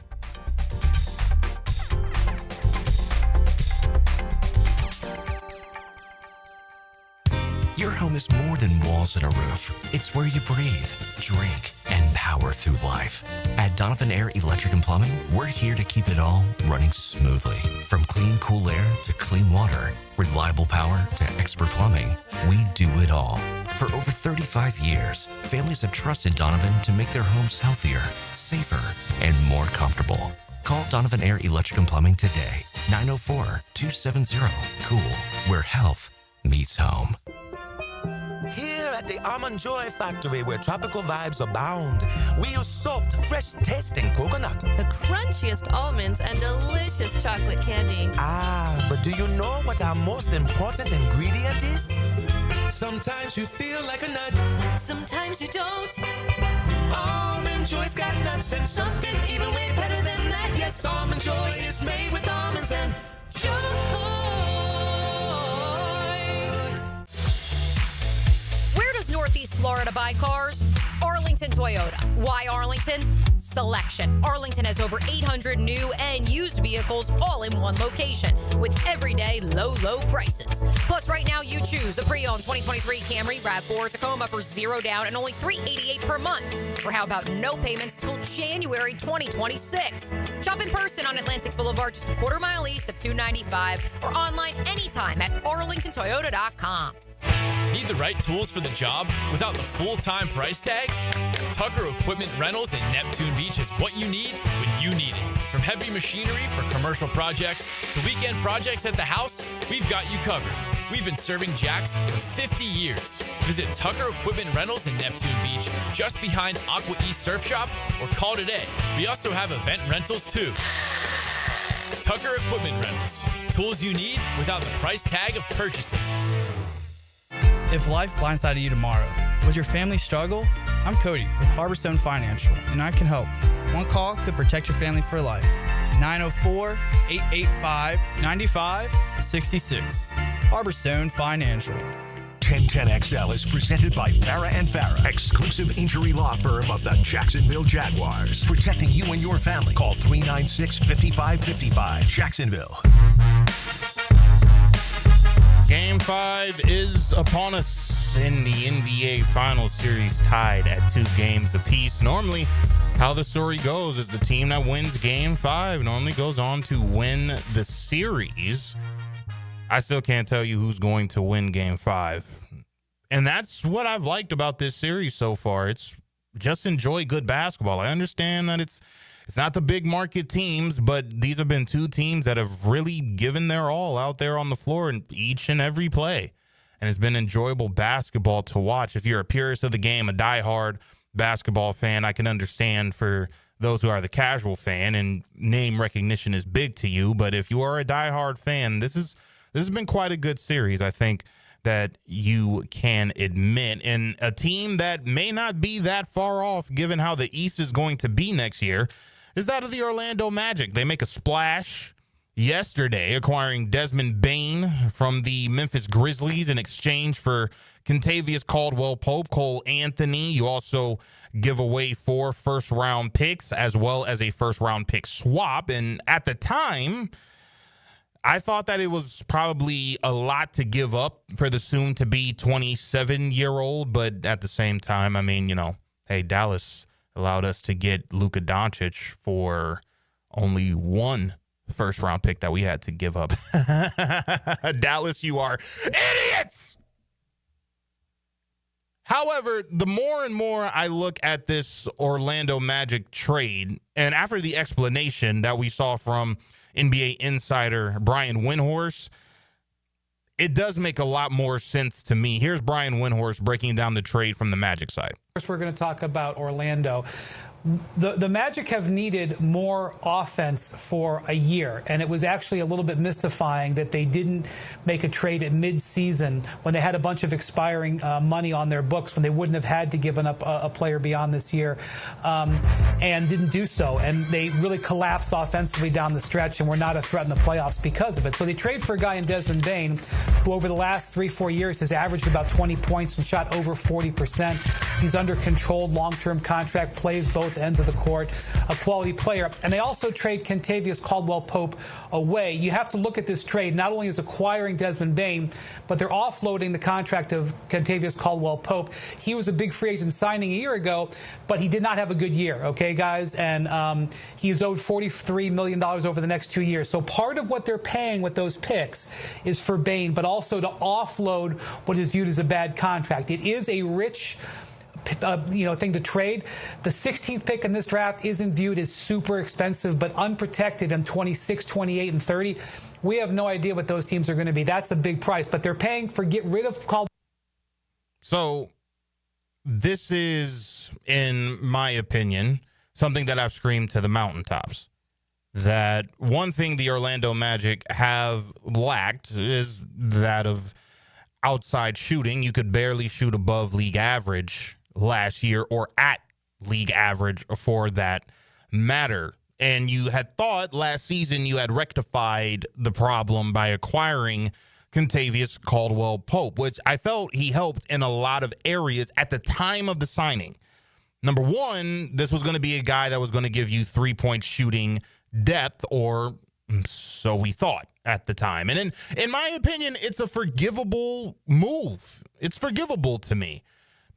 Your home is more than walls and a roof. It's where you breathe, drink, and power through life. At Donovan Air Electric and Plumbing, we're here to keep it all running smoothly. From clean, cool air to clean water, reliable power to expert plumbing, we do it all. For over 35 years, families have trusted Donovan to make their homes healthier, safer, and more comfortable. Call Donovan Air Electric and Plumbing today, 904-270-COOL, where health meets home. Here at the Almond Joy Factory, where tropical vibes abound, we use soft, fresh-tasting coconut. The crunchiest almonds and delicious chocolate candy. Ah, but do you know what our most important ingredient is? Sometimes you feel like a nut. Sometimes you don't. Almond Joy's got nuts and something even way better than that. Yes, Almond Joy is made with almonds and joy. to buy cars? Arlington Toyota. Why Arlington? Selection. Arlington has over 800 new and used vehicles all in one location with everyday low prices. Plus, right now you choose a pre-owned 2023 Camry, RAV4, Tacoma for $0 down and only $388 per month. Or how about no payments till January 2026? Shop in person on Atlantic Boulevard, just a quarter-mile east of 295, or online anytime at arlingtontoyota.com. Need the right tools for the job without the full-time price tag? Tucker Equipment Rentals in Neptune Beach is what you need when you need it. From heavy machinery for commercial projects to weekend projects at the house, we've got you covered. We've been serving Jacks for 50 years. Visit Tucker Equipment Rentals in Neptune Beach, just behind Aqua East Surf Shop, or call today. We also have event rentals too. Tucker Equipment Rentals. Tools you need without the price tag of purchasing. If life blindsided you tomorrow, was your family struggle? I'm Cody with Harborstone Financial, and I can help. One call could protect your family for life. 904-885-9566. Harborstone Financial. 1010XL is presented by Farah and Farah, exclusive injury law firm of the Jacksonville Jaguars. Protecting you and your family. Call 396-5555. Jacksonville. Game 5 is upon us in the NBA Finals Series, tied at 2 games apiece. Normally, how the story goes is the team that wins Game 5 normally goes on to win the series. I still can't tell you who's going to win Game 5. And that's what I've liked about this series so far. It's just enjoy good basketball. I understand that it's not the big market teams, but these have been 2 teams that have really given their all out there on the floor in each and every play. And it's been enjoyable basketball to watch. If you're a purist of the game, a diehard basketball fan, I can understand for those who are the casual fan and name recognition is big to you. But if you are a diehard fan, this has been quite a good series, I think, that you can admit. And a team that may not be that far off, given how the East is going to be next year, is that of the Orlando Magic. They make a splash yesterday, acquiring Desmond Bane from the Memphis Grizzlies in exchange for Kentavious Caldwell-Pope, Cole Anthony. You also give away 4 first-round picks as well as a first-round pick swap. And at the time, I thought that it was probably a lot to give up for the soon-to-be 27-year-old. But at the same time, I mean, hey, Dallas allowed us to get Luka Doncic for only 1 first-round pick that we had to give up. Dallas, you are idiots! However, the more and more I look at this Orlando Magic trade, and after the explanation that we saw from NBA insider Brian Windhorst, it does make a lot more sense to me. Here's Brian Windhorst breaking down the trade from the Magic side. First, we're going to talk about Orlando. The Magic have needed more offense for a year, and it was actually a little bit mystifying that they didn't make a trade at mid-season when they had a bunch of expiring money on their books, when they wouldn't have had to give up a player beyond this year, and didn't do so. And they really collapsed offensively down the stretch and were not a threat in the playoffs because of it. So they trade for a guy in Desmond Bane, who over the last 3-4 years has averaged about 20 points and shot over 40%. He's under controlled long-term contract, plays both ends of the court, a quality player. And they also trade Kentavious Caldwell-Pope away. You have to look at this trade not only as acquiring Desmond Bane, but they're offloading the contract of Kentavious Caldwell-Pope. He was a big free agent signing a year ago, but he did not have a good year, okay, guys? And he's owed $43 million over the next 2 years. So part of what they're paying with those picks is for Bane, but also to offload what is viewed as a bad contract. It is a rich thing to trade. The 16th pick in this draft isn't viewed as super expensive, but unprotected in 26, 28, and 30. We have no idea what those teams are going to be. That's a big price, but they're paying for get rid of Caldwell. So this is, in my opinion, something that I've screamed to the mountaintops. That one thing the Orlando Magic have lacked is that of outside shooting. You could barely shoot above league average last year, or at league average for that matter. And you had thought last season you had rectified the problem by acquiring Kentavious Caldwell-Pope, which I felt he helped in a lot of areas at the time of the signing. Number one, this was going to be a guy that was going to give you three-point shooting depth, or so we thought at the time. And in my opinion, it's a forgivable move. It's forgivable to me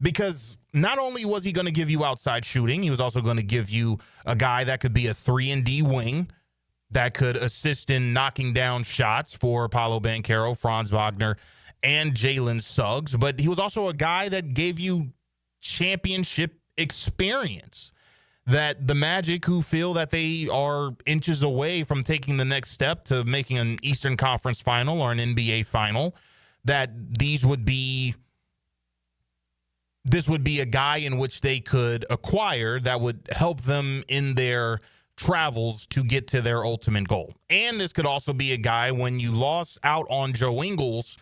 because not only was he going to give you outside shooting, he was also going to give you a guy that could be a 3-and-D wing that could assist in knocking down shots for Paolo Banchero, Franz Wagner, and Jalen Suggs. But he was also a guy that gave you championship experience, that the Magic, who feel that they are inches away from taking the next step to making an Eastern Conference final or an NBA final, that this would be a guy in which they could acquire that would help them in their travels to get to their ultimate goal. And this could also be a guy, when you lost out on Joe Ingles,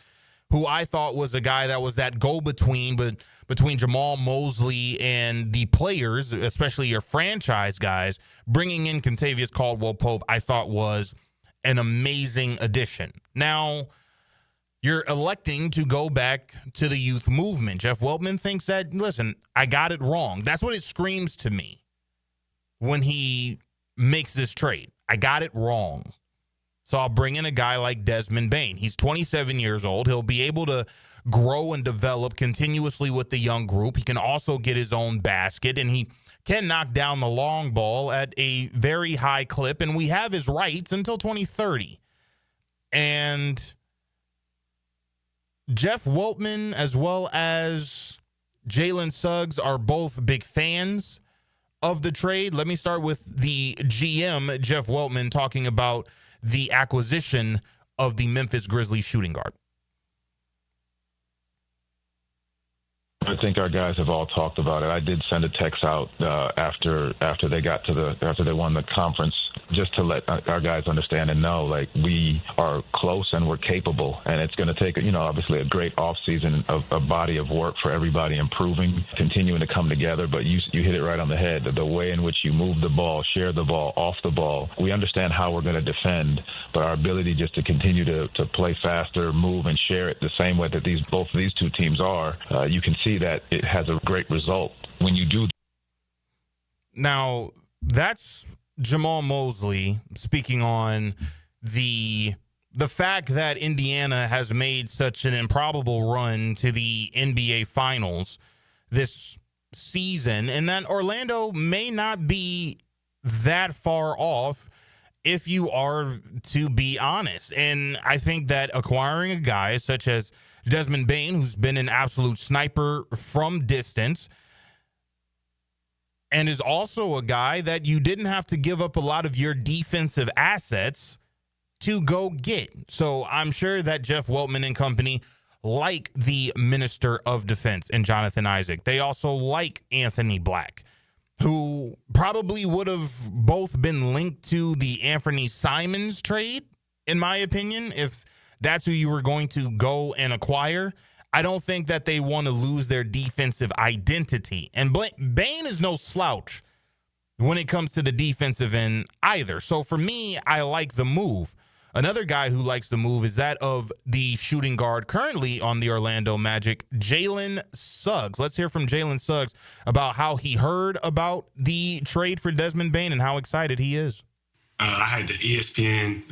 who I thought was a guy that was that go-between, but between Jamal Mosley and the players, especially your franchise guys, bringing in Kentavious Caldwell-Pope, I thought was an amazing addition. Now, you're electing to go back to the youth movement. Jeff Weltman thinks that, listen, I got it wrong. That's what it screams to me when he makes this trade. I got it wrong. So I'll bring in a guy like Desmond Bane. He's 27 years old. He'll be able to grow and develop continuously with the young group. He can also get his own basket, and he can knock down the long ball at a very high clip, and we have his rights until 2030. And Jeff Weltman as well as Jalen Suggs are both big fans of the trade. Let me start with the GM, Jeff Weltman, talking about the acquisition of the Memphis Grizzlies shooting guard. I think our guys have all talked about it. I did send a text out after they won the conference, just to let our guys understand and know, like, we are close and we're capable. And it's going to take, obviously a great offseason, a body of work for everybody improving, continuing to come together. But you hit it right on the head. The way in which you move the ball, share the ball, off the ball, we understand how we're going to defend, but our ability just to continue to play faster, move, and share it the same way that both of these two teams are, you can see that it has a great result when you do. Now, that's Jamal Mosley speaking on the fact that Indiana has made such an improbable run to the NBA Finals this season, and that Orlando may not be that far off, if you are to be honest. And I think that acquiring a guy such as Desmond Bane, who's been an absolute sniper from distance, and is also a guy that you didn't have to give up a lot of your defensive assets to go get. So I'm sure that Jeff Weltman and company like the Minister of Defense and Jonathan Isaac. They also like Anthony Black, who probably would have both been linked to the Anthony Simons trade, in my opinion, if that's who you were going to go and acquire. I don't think that they want to lose their defensive identity. And Bane is no slouch when it comes to the defensive end either. So for me, I like the move. Another guy who likes the move is that of the shooting guard currently on the Orlando Magic, Jalen Suggs. Let's hear from Jalen Suggs about how he heard about the trade for Desmond Bane and how excited he is. I had the ESPN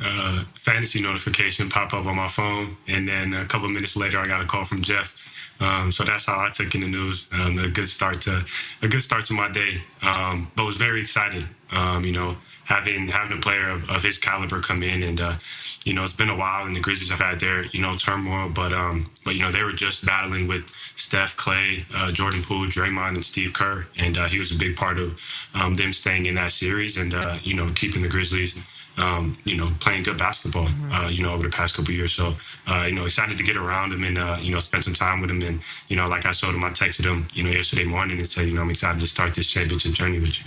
fantasy notification pop up on my phone, and then a couple of minutes later, I got a call from Jeff. So that's how I took in the news. A good start to my day. But was very excited. Having a player of his caliber come in, and it's been a while, and the Grizzlies have had their turmoil, but they were just battling with Steph, Clay, Jordan Poole, Draymond, and Steve Kerr, and he was a big part of them staying in that series, and keeping the Grizzlies playing good basketball over the past couple of years. So excited to get around him and spend some time with him, and like I showed him, I texted him yesterday morning and said I'm excited to start this championship journey with you.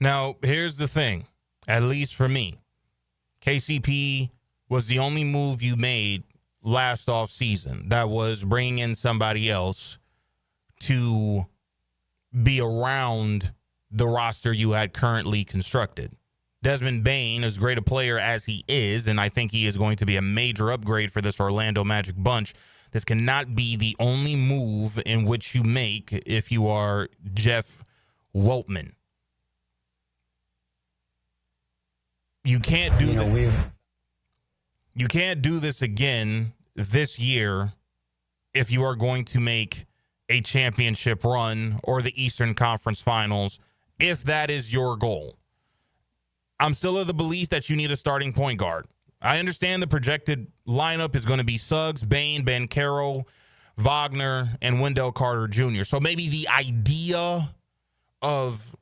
Now, here's the thing, at least for me, KCP was the only move you made last offseason. That was bringing in somebody else to be around the roster you had currently constructed. Desmond Bane, as great a player as he is, and I think he is going to be a major upgrade for this Orlando Magic bunch, this cannot be the only move in which you make if you are Jeff Weltman. You can't do this. You can't do this again this year if you are going to make a championship run or the Eastern Conference Finals, if that is your goal. I'm still of the belief that you need a starting point guard. I understand the projected lineup is going to be Suggs, Bane, Banchero, Wagner, and Wendell Carter Jr. So maybe the idea of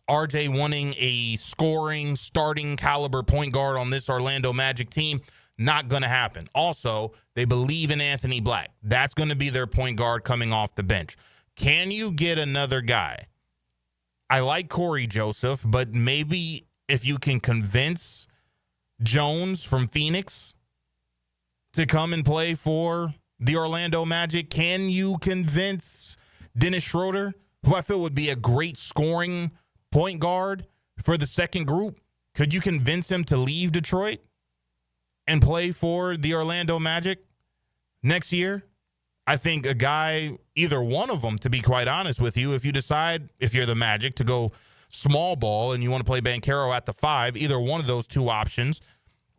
RJ wanting a scoring, starting caliber point guard on this Orlando Magic team, not going to happen. Also, they believe in Anthony Black. That's going to be their point guard coming off the bench. Can you get another guy? I like Corey Joseph, but maybe if you can convince Jones from Phoenix to come and play for the Orlando Magic, can you convince Dennis Schroeder, who I feel would be a great scoring point guard for the second group? Could you convince him to leave Detroit and play for the Orlando Magic next year? I think a guy, either one of them, to be quite honest with you, if you decide, if you're the Magic, to go small ball and you want to play Banchero at the 5, either one of those two options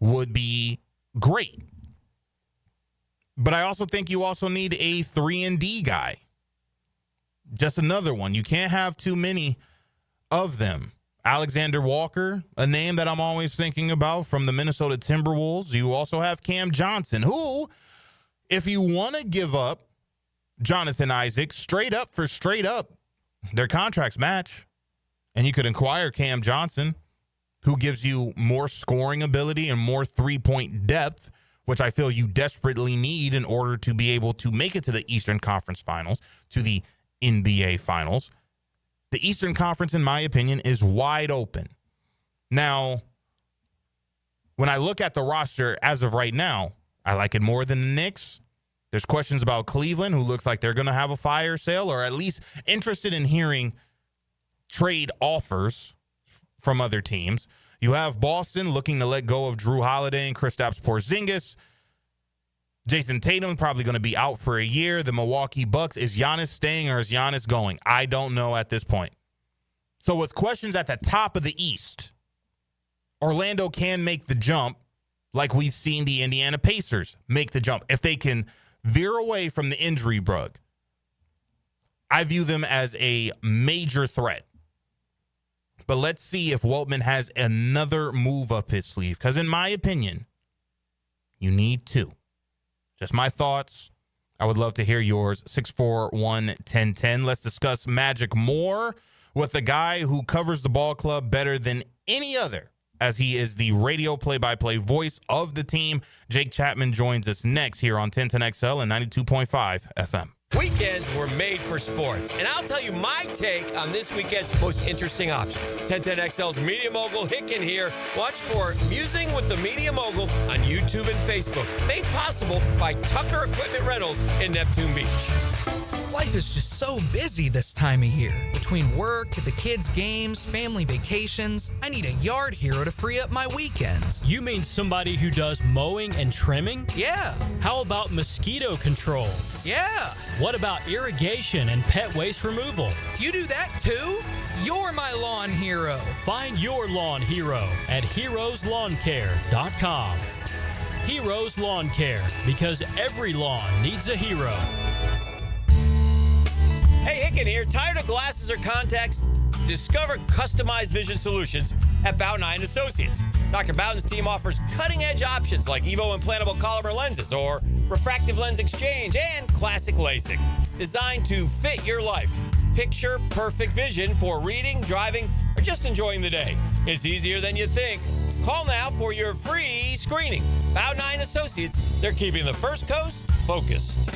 would be great. But I also think you also need a 3-and-D guy. Just another one. You can't have too many of them. Alexander Walker, a name that I'm always thinking about from the Minnesota Timberwolves. You also have Cam Johnson, who, if you want to give up Jonathan Isaac straight up for straight up, their contracts match. And you could acquire Cam Johnson, who gives you more scoring ability and more three-point depth, which I feel you desperately need in order to be able to make it to the Eastern Conference Finals, to the NBA Finals. The Eastern Conference, in my opinion, is wide open. Now, when I look at the roster as of right now, I like it more than the Knicks. There's questions about Cleveland, who looks like they're going to have a fire sale, or at least interested in hearing trade offers from other teams. You have Boston looking to let go of Drew Holiday and Kristaps Porzingis. Jason Tatum probably going to be out for a year. The Milwaukee Bucks, is Giannis staying or is Giannis going? I don't know at this point. So with questions at the top of the East, Orlando can make the jump like we've seen the Indiana Pacers make the jump. If they can veer away from the injury bug, I view them as a major threat. But let's see if Weltman has another move up his sleeve. Because in my opinion, you need two. Just my thoughts. I would love to hear yours. 641-1010. Let's discuss Magic more with a guy who covers the ball club better than any other, as he is the radio play-by-play voice of the team. Jake Chapman joins us next here on 1010XL and 92.5 FM. Weekends were made for sports, and I'll tell you my take on this weekend's most interesting options. 1010XL's Media Mogul Hicken here. Watch for Musing with the Media Mogul on YouTube and Facebook. Made possible by Tucker Equipment Rentals in Neptune Beach. Life is just so busy this time of year. Between work, the kids' games, family vacations, I need a yard hero to free up my weekends. You mean somebody who does mowing and trimming? Yeah. How about mosquito control? Yeah. What about irrigation and pet waste removal? You do that too? You're my lawn hero. Find your lawn hero at heroeslawncare.com. Heroes Lawn Care, because every lawn needs a hero. Hey, Hicken here. Tired of glasses or contacts? Discover customized vision solutions at Bowden Eye & Associates. Dr. Bowden's team offers cutting-edge options like Evo implantable Collamer lenses or refractive lens exchange and classic LASIK, designed to fit your life. Picture perfect vision for reading, driving, or just enjoying the day. It's easier than you think. Call now for your free screening. Bowden Eye & Associates, they're keeping the First Coast focused.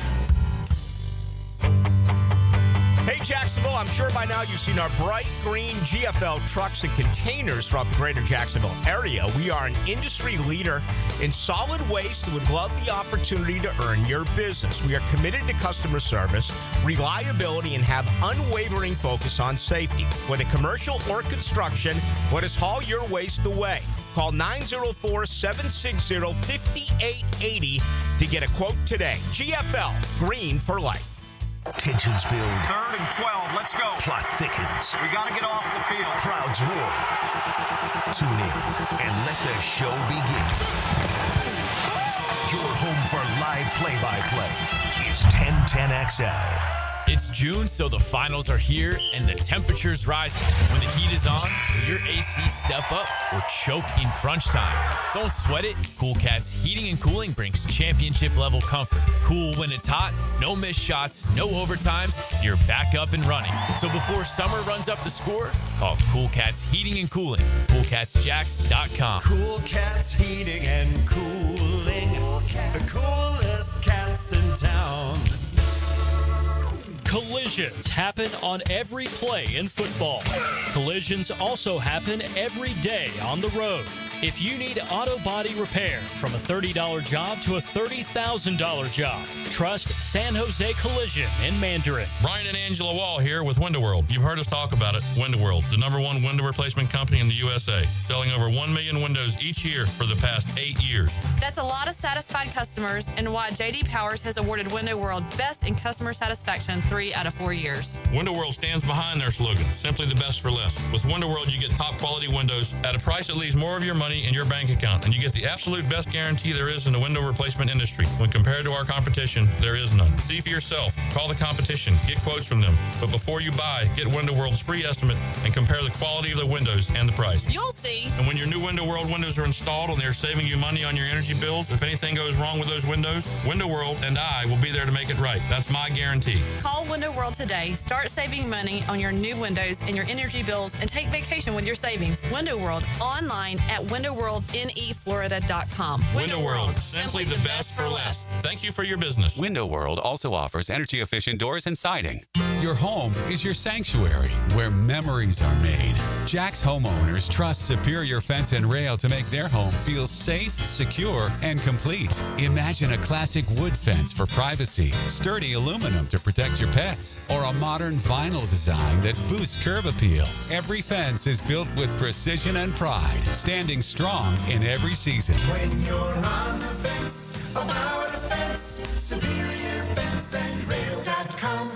Hey, Jacksonville, I'm sure by now you've seen our bright green GFL trucks and containers throughout the greater Jacksonville area. We are an industry leader in solid waste and would love the opportunity to earn your business. We are committed to customer service, reliability, and have unwavering focus on safety. Whether commercial or construction, let us haul your waste away. Call 904-760-5880 to get a quote today. GFL, green for life. Tensions build. 3rd and 12. Let's go. Plot thickens. We got to get off the field. Crowds roar. Tune in and let the show begin. Your home for live play-by-play is 1010XL. It's June, so the finals are here and the temperature's rising. When the heat is on, will your AC step up or choke in crunch time? Don't sweat it. Cool Cat's Heating and Cooling brings championship-level comfort. Cool when it's hot, no missed shots, no overtimes, you're back up and running. So before summer runs up the score, call Cool Cat's Heating and Cooling. CoolCatsJax.com. Cool Cats Heating and Cooling. The coolest cats in town. Collisions happen on every play in football. Collisions also happen every day on the road. If you need auto body repair, from a $30 job to a $30,000 job, trust San Jose Collision in Mandarin. Brian and Angela Wall here with Window World. You've heard us talk about it. Window World, the #1 window replacement company in the USA, selling over 1 million windows each year for the past 8 years. That's a lot of satisfied customers, and why J.D. Powers has awarded Window World Best in Customer Satisfaction 3 out of 4 years. Window World stands behind their slogan, simply the best for less. With Window World, you get top quality windows at a price that leaves more of your money in your bank account, and you get the absolute best guarantee there is in the window replacement industry. When compared to our competition, there is none. See for yourself. Call the competition. Get quotes from them. But before you buy, get Window World's free estimate and compare the quality of the windows and the price. You'll see. And when your new Window World windows are installed and they're saving you money on your energy bills, if anything goes wrong with those windows, Window World and I will be there to make it right. That's my guarantee. Call Window World today. Start saving money on your new windows and your energy bills, and take vacation with your savings. Window World, online at windowworldneflorida.com. Window World, simply the best for less. Thank you for your business. Window World also offers energy-efficient doors and siding. Your home is your sanctuary, where memories are made. Jack's homeowners trust Superior Fence and Rail to make their home feel safe, secure, and complete. Imagine a classic wood fence for privacy, sturdy aluminum to protect your pets, or a modern vinyl design that boosts curb appeal. Every fence is built with precision and pride, standing strong in every season. When you're on the fence, about the fence, SuperiorFenceandRail.com.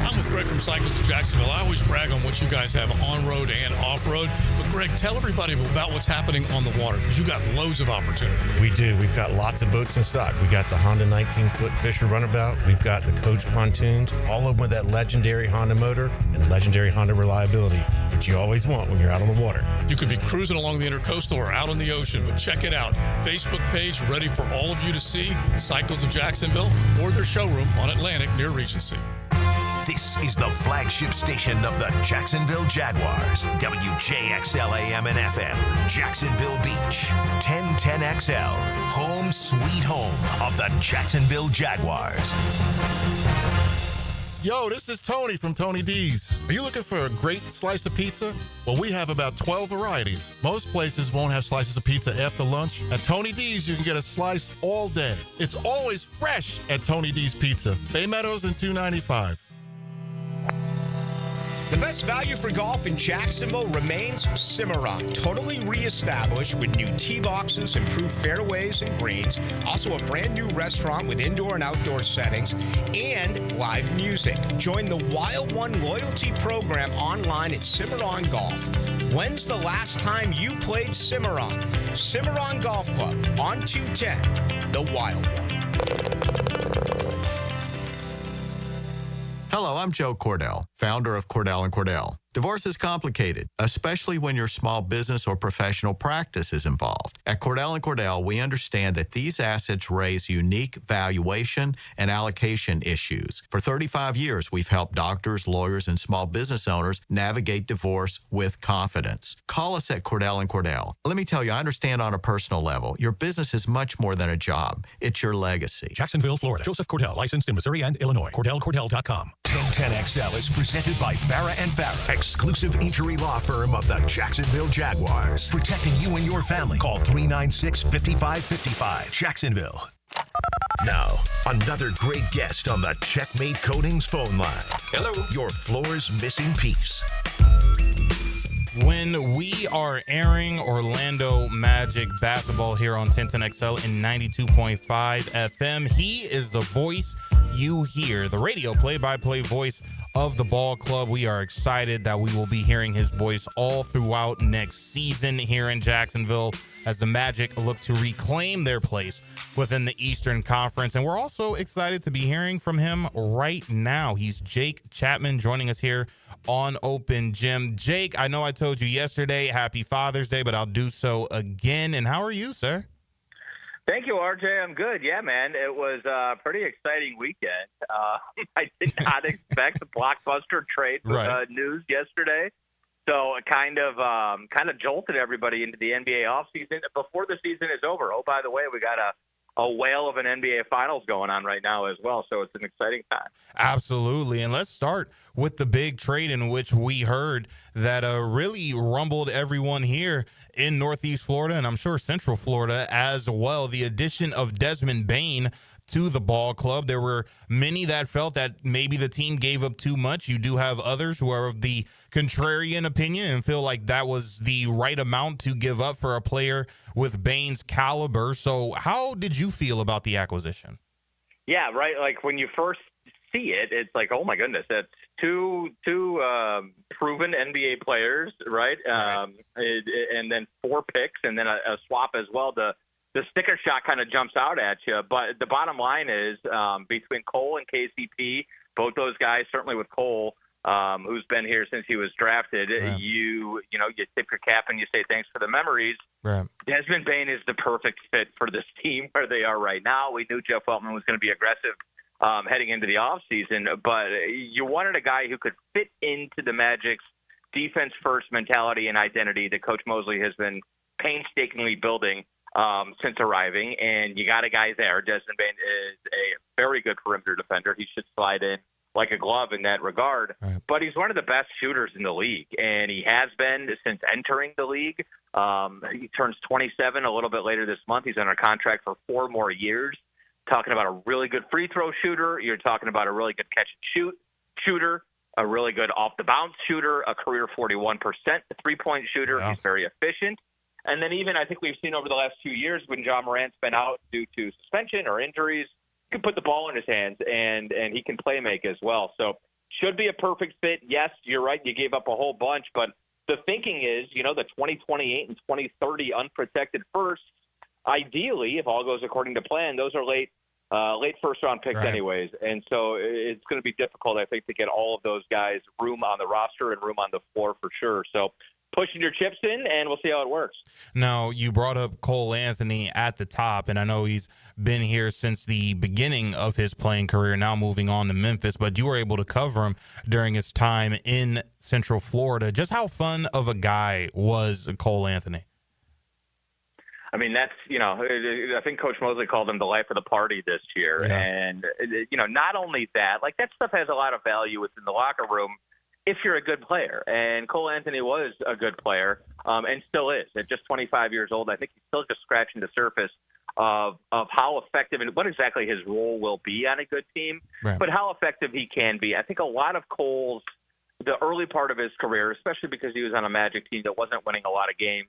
I'm with Greg from Cycles of Jacksonville. I always brag on what you guys have on-road and off-road. But Greg, tell everybody about what's happening on the water, because you got loads of opportunity. We do. We've got lots of boats in stock. We got the Honda 19-foot Fisher Runabout. We've got the Coach pontoons, all of them with that legendary Honda motor and legendary Honda reliability, which you always want when you're out on the water. You could be cruising along the Intercoastal or out on the ocean, but check it out. Facebook page ready for all of you to see. Cycles of Jacksonville, or their showroom on Atlantic near Regency. This is the flagship station of the Jacksonville Jaguars. WJXL AM and FM. Jacksonville Beach. 1010XL. Home sweet home of the Jacksonville Jaguars. Yo, this is Tony from Tony D's. Are you looking for a great slice of pizza? Well, we have about 12 varieties. Most places won't have slices of pizza after lunch. At Tony D's, you can get a slice all day. It's always fresh at Tony D's Pizza. Bay Meadows and 295. The best value for golf in Jacksonville remains Cimarron. Totally reestablished with new tee boxes, improved fairways and greens, also a brand new restaurant with indoor and outdoor settings, and live music. Join the Wild One loyalty program online at Cimarron Golf. When's the last time you played Cimarron? Cimarron Golf Club on 210, the Wild One. Hello, I'm Joe Cordell, founder of Cordell & Cordell. Divorce is complicated, especially when your small business or professional practice is involved. At Cordell & Cordell, we understand that these assets raise unique valuation and allocation issues. For 35 years, we've helped doctors, lawyers, and small business owners navigate divorce with confidence. Call us at Cordell & Cordell. Let me tell you, I understand on a personal level, your business is much more than a job. It's your legacy. Jacksonville, Florida. Joseph Cordell, licensed in Missouri and Illinois. CordellCordell.com. 1010XL is presented by Farah & Farah, exclusive injury law firm of the Jacksonville Jaguars. Protecting you and your family. Call 396-5555. Jacksonville. Now, another great guest on the Checkmate Coatings phone line. Hello. Your floor's missing piece. When we are airing Orlando Magic basketball here on 1010XL in 92.5 FM, he is the voice you hear, the radio play-by-play voice of the ball club. We are excited that we will be hearing his voice all throughout next season here in Jacksonville as the Magic look to reclaim their place within the Eastern Conference. And we're also excited to be hearing from him right now. He's Jake Chapman joining us here on Open Gym. Jake, I know I told you yesterday, happy Father's Day, but I'll do so again. And how are you, sir? Thank you, RJ. I'm good. Yeah, man. It was a pretty exciting weekend. I did not expect the blockbuster trade news yesterday. So it kind of jolted everybody into the NBA offseason before the season is over. Oh, by the way, we got a whale of an NBA Finals going on right now as well, so it's an exciting time. Absolutely, and let's start with the big trade in which we heard that really rumbled everyone here in Northeast Florida, and I'm sure Central Florida as well. The addition of Desmond Bane to the ball club. There were many that felt that maybe the team gave up too much. You do have others who are of the contrarian opinion and feel like that was the right amount to give up for a player with Bane's caliber. So how did you feel about the acquisition? Yeah, right. Like when you first see it, it's like, oh my goodness, that's two proven NBA players, right? And then 4 picks and then a swap as well. The sticker shot kind of jumps out at you, but the bottom line is between Cole and KCP, both those guys, certainly with Cole, who's been here since he was drafted, you tip your cap and you say thanks for the memories. Right. Desmond Bane is the perfect fit for this team where they are right now. We knew Jeff Weltman was going to be aggressive heading into the offseason, but you wanted a guy who could fit into the Magic's defense-first mentality and identity that Coach Mosley has been painstakingly building since arriving, and you got a guy there. Desmond Bane is a very good perimeter defender. He should slide in like a glove in that regard, but he's one of the best shooters in the league, and he has been since entering the league. He turns 27 a little bit later this month. He's under contract for 4 more years. Talking about a really good free throw shooter. You're talking about a really good catch and shoot shooter, a really good off-the-bounce shooter, a career 41% three-point shooter. Yeah. He's very efficient. And then even I think we've seen over the last 2 years when John Morant's been out due to suspension or injuries, he can put the ball in his hands and he can play make as well. So should be a perfect fit. Yes, you're right. You gave up a whole bunch, but the thinking is, the 2028 and 2030 unprotected firsts, ideally, if all goes according to plan, those are late first round picks anyways. And so it's going to be difficult, I think, to get all of those guys room on the roster and room on the floor for sure. So pushing your chips in, and we'll see how it works. Now, you brought up Cole Anthony at the top, and I know he's been here since the beginning of his playing career, now moving on to Memphis, but you were able to cover him during his time in Central Florida. Just how fun of a guy was Cole Anthony? I mean, that's, I think Coach Mosley called him the life of the party this year. Yeah. And, not only that, like that stuff has a lot of value within the locker room if you're a good player. And Cole Anthony was a good player and still is. At just 25 years old, I think he's still just scratching the surface of how effective and what exactly his role will be on a good team, but how effective he can be. I think a lot of Cole's, the early part of his career, especially because he was on a Magic team that wasn't winning a lot of games,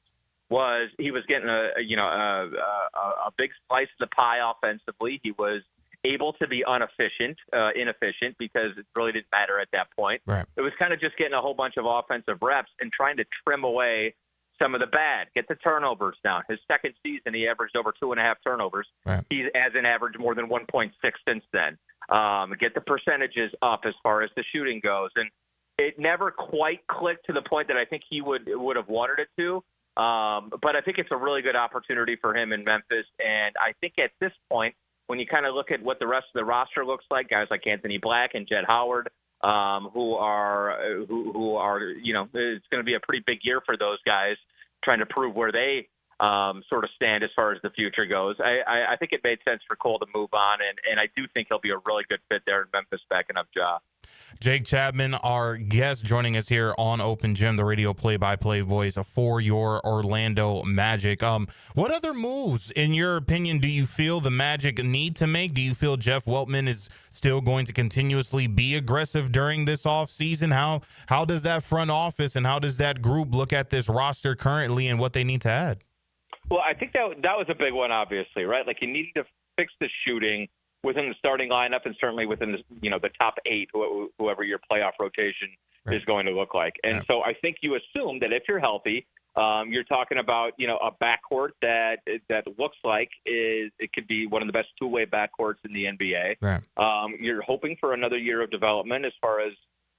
was he was getting a big slice of the pie offensively. He was able to be inefficient because it really didn't matter at that point. Right. It was kind of just getting a whole bunch of offensive reps and trying to trim away some of the bad, get the turnovers down. His second season, he averaged over 2.5 turnovers. Right. He hasn't averaged more than 1.6 since then. Get the percentages up as far as the shooting goes. And it never quite clicked to the point that I think he would have wanted it to. But I think it's a really good opportunity for him in Memphis. And I think at this point, when you kind of look at what the rest of the roster looks like, guys like Anthony Black and Jed Howard, who are it's going to be a pretty big year for those guys trying to prove where they sort of stand as far as the future goes. I think it made sense for Cole to move on, and I do think he'll be a really good fit there in Memphis backing up Ja. Jake Chapman, our guest, joining us here on Open Gym, the radio play-by-play voice for your Orlando Magic. What other moves, in your opinion, do you feel the Magic need to make? Do you feel Jeff Weltman is still going to continuously be aggressive during this offseason? How does that front office and how does that group look at this roster currently and what they need to add? Well, I think that was a big one, obviously, right? Like, you needed to fix the shooting within the starting lineup and certainly within the top 8, whoever your playoff rotation is going to look like. And so I think you assume that if you're healthy, you're talking about a backcourt that looks like it could be one of the best two-way backcourts in the NBA. Right. You're hoping for another year of development as far as